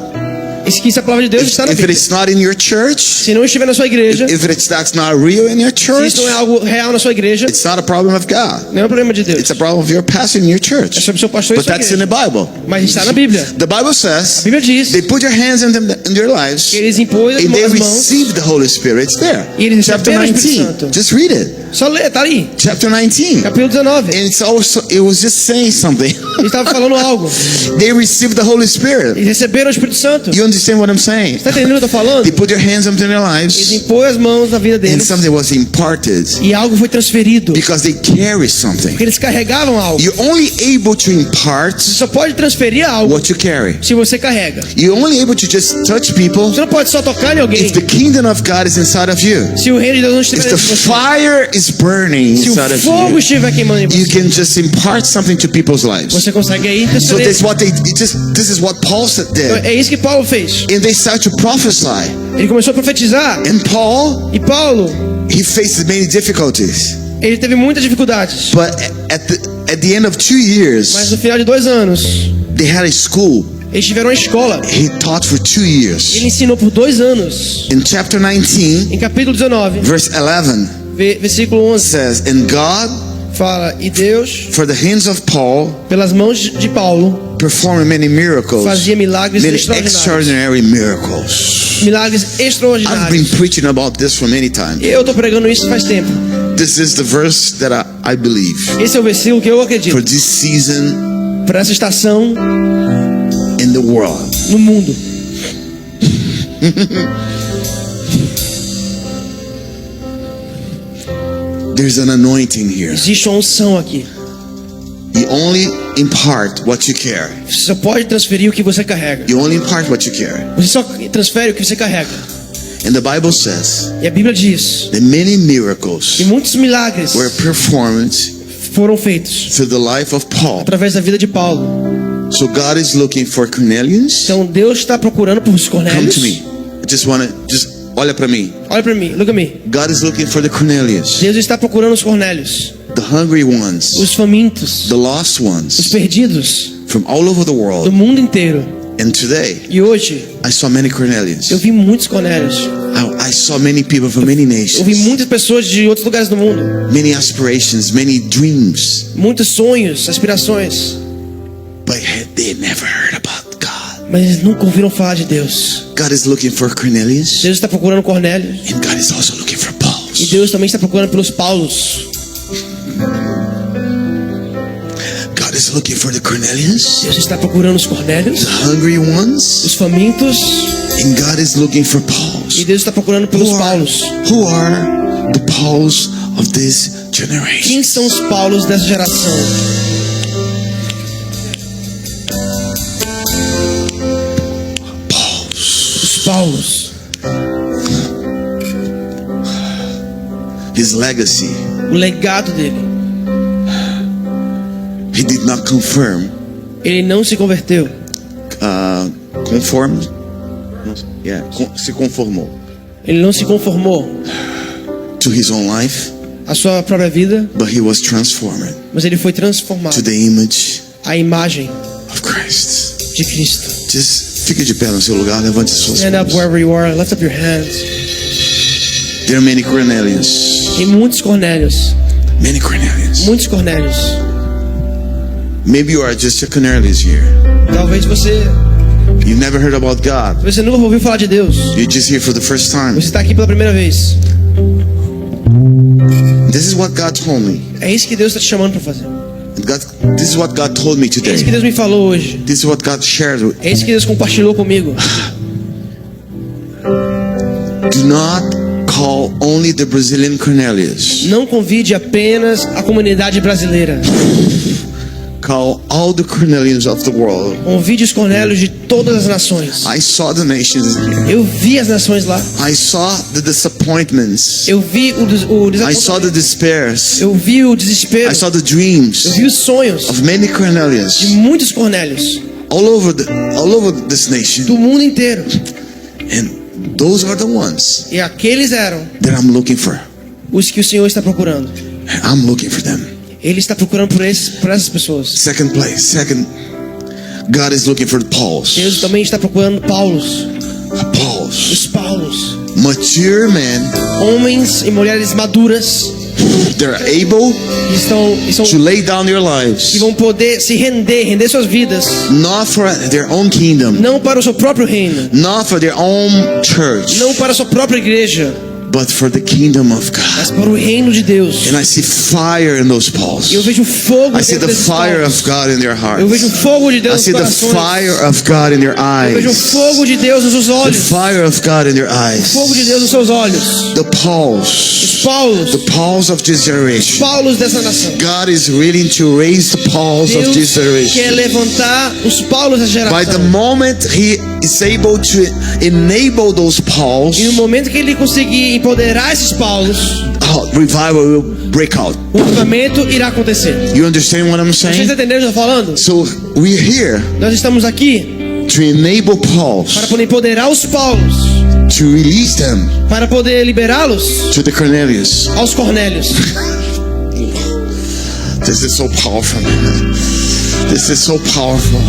que essa palavra de Deus está na If Bíblia. it's not in your church, Se não estiver na sua igreja, that's not real in your se church, isso não é algo real na sua igreja, it's not a problem of God. não é um problema de Deus. It's a problem of your pastor in your É church. sobre o seu pastor e But sua that's in the igreja. Bible. Mas está na Bíblia. The Bible A says Bíblia diz they put their hands in their lives que eles impõem and they as mãos receive the Holy Spirit. It's there. e eles Chapter receberam o Espírito 19. Santo. Just read it. Só lê, tá aí. Chapter 19. Capítulo 19. And it was just saying something. Ele estava falando algo. They received the Holy Spirit. Eles receberam o Espírito Santo. You understand what I'm saying? Está entendendo o que eu tô falando? They put their hands into their Eles lives impõem as mãos na vida and deles something was imparted e algo foi transferido. because they carry something. Porque eles carregavam algo. You're only able to impart Você só pode transferir algo what you carry. se você carrega. You're only able to just touch people Você não pode só tocar em alguém if the kingdom of God is inside of you. se o reino de Deus não If estiver the dentro de você. fire is burning Se inside o of fogo you, estiver queimando em you você, can just impart something to people's lives. você consegue aí So transferir. this is what Paul did. É isso que Paulo fez. And they start to prophesy. Ele começou a profetizar. And Paul, E Paulo, he faced many difficulties. ele teve muitas dificuldades. But at the end of 2 Mas years, no final de 2 anos, they had a school. eles tiveram uma escola. He taught for 2 Ele years. ensinou por 2 anos. In chapter 19, Em capítulo 19, verse 11, versículo 11, says, And God, fala: E Deus, for the hands of Paul, pelas mãos de Paulo, performed many miracles, fazia milagres many extraordinários. extraordinary miracles. Milagres I've been extraordinários. preaching about this for many times. E eu estou pregando isso faz tempo. This is the verse that I believe Esse é o versículo que eu for acredito. this season Para essa estação in the world. no mundo. There's an anointing here. Existe uma unção aqui. You only impart what you carry. Você só pode transferir o que você carrega. You only impart what you carry. Você só transfere o que você carrega. And the Bible says E a Bíblia diz that many miracles que muitos milagres were performed foram feitos through the life of Paul. através da vida de Paulo. So God is looking for Cornelians. Então Deus está procurando por os Come Cornélios. to me. I just olha para mim. Olha para mim, look at me. God is looking for the Cornelius, Deus está procurando os Cornélios, the hungry ones, os famintos, the lost os ones perdidos from all over the do world mundo inteiro And today, E hoje, I saw many Cornelians. eu vi muitos Cornélios. I saw many people from many Eu vi nations, muitas pessoas de outros lugares do mundo. many aspirations, many dreams, Muitos sonhos, aspirações. but they never heard about God. Mas eles nunca ouviram falar de Deus. God is looking for Cornelius, Deus está procurando Cornélios. and God is also looking for E Pauls. Deus também está procurando pelos Paulos. God is looking for the Cornelius, Deus está procurando os Cornélios, the hungry ones, os famintos. and God is looking for E Pauls. Deus está procurando pelos Paulos. Who are the Pauls of this generation? Quem são os Paulos dessa geração? Os Paulos. His legacy, O legado dele. he did not confirm, Ele não se converteu. conformed, se conformou Ele não se conformou to his own life, à sua própria vida, but he was transformed mas ele foi transformado to the image à imagem of Christ. de Cristo. Just fique de pé no seu lugar, levante suas Stand up mãos. wherever you are. Lift up your hands. There are many Cornelius, Tem muitos Cornélios. many Cornelius. Muitos Cornélios. Maybe you are just a Cornelius here. Talvez você You've never heard about God. nunca ouviu falar de Deus. You're just here for the first time. Você está aqui pela primeira vez. This is what God told me. É isso que Deus está te chamando para fazer. This is what God told me É isso que today. Deus me falou hoje. This is what God shared. É isso que Deus compartilhou comigo. Do not call only the Brazilian Cornelius. Não convide apenas a comunidade brasileira. Call all the Cornelius of the world. Convide os Cornélios de todas as nações. I saw the nations here. Eu vi as nações lá. I saw the disappointments. Eu vi o I saw the desapontamento. despairs. Eu vi o desespero. I saw the Eu dreams vi os sonhos of many de Cornelius muitos Cornélios all over this nation. do mundo inteiro. And those are the ones E aqueles eram that I'm looking for. os que o Senhor está procurando. I'm looking for them. Ele está procurando por essas pessoas. Second, God is looking for the Pauls. Deus também está procurando Paulos. Pauls. Os Paulos. Mature men, Homens e mulheres maduras they're able que estão to lay down their que lives, vão poder se render suas vidas, not for their own kingdom, não para o seu próprio reino, not for their own church, não para a sua própria igreja, but for the kingdom of mas God. para o reino de Deus. And I see fire in those Pauls. E eu vejo fogo I see dentro the desses fire Paulos. of God in their Eu vejo hearts. fogo de I Deus see nos the corações. fire of God in their Eu vejo eyes. fogo de Deus nos seus The olhos. fire of God in their eyes. Fogo de Deus nos seus olhos. The Os Pauls. Paulos. The Pauls of this generation. Paulos dessa nação. God is willing to raise the Pauls of Deus this quer generation. levantar os Paulos dessa By the geração. moment He is able to enable those Pauls, E no momento que ele conseguir empoderar esses Paulos, revival will break out. o avivamento irá acontecer. You understand what I'm Vocês saying? entenderam o que eu estou falando? So we're here Nós estamos aqui to enable para Pauls, poder empoderar os Paulos, to release them para poder liberá-los to the Cornelius. aos Cornélios. This is so powerful, man. This is so powerful.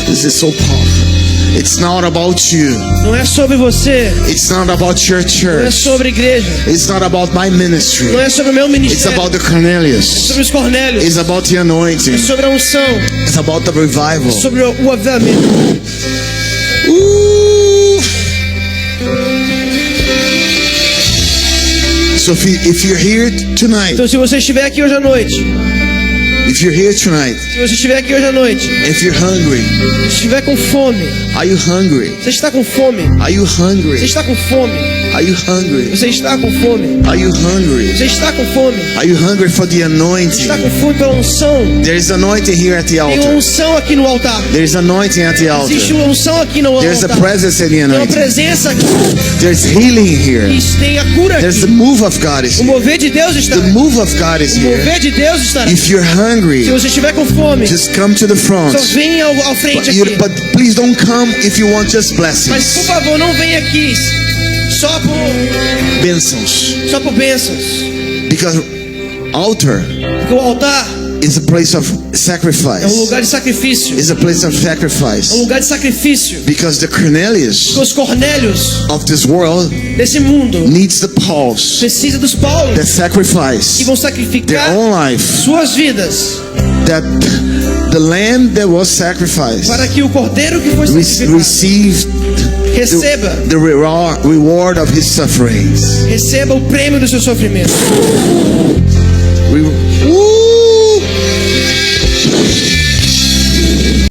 This is so powerful. It's not about you. Não é sobre você, It's not about your não é church. sobre a igreja, It's not about my ministry. não é sobre o meu It's ministério, about the é Cornelius. sobre os Cornélios, It's about the é anointing. sobre a unção, It's about the revival. sobre o avivamento. Ooh. So if you're here tonight, Então, se você estiver aqui hoje à noite, if you're here tonight, se você estiver aqui hoje à noite, if you're hungry, se estiver com fome, are you hungry? você está com fome, Are you você hungry? está com fome, Are you hungry? você está com fome, Are you hungry? você está com fome, Are you hungry for the você anointing? está com fome pela unção. There is anointing here at the Tem uma altar. unção aqui no altar. There is anointing at the Existe altar. uma unção aqui no There's a altar. presence in the Tem uma anointing. presença aqui. There's healing here. Tem a cura There's the aqui. move of God is O here. mover de Deus está The aqui. move of God is O here. mover de Deus está aqui. If you're Se hungry, você estiver com fome, just come to the front. só venha ao frente aqui. But please don't come if you want just Mas por blessings. favor, não venha aqui só Bênçãos. por bênçãos. Because altar Porque o altar is a place of É um sacrifice. lugar de sacrifício. Is a place of É um sacrifice. lugar de sacrifício. Because the Cornelius Os Cornélios of this world desse mundo needs the Pauls precisam dos Paulos that que sacrifice vão their sacrificar own life, suas vidas that the lamb that was sacrificed para que o cordeiro que foi sacrificado received receba the reward of his sufferings. receba o prêmio do seu sofrimento.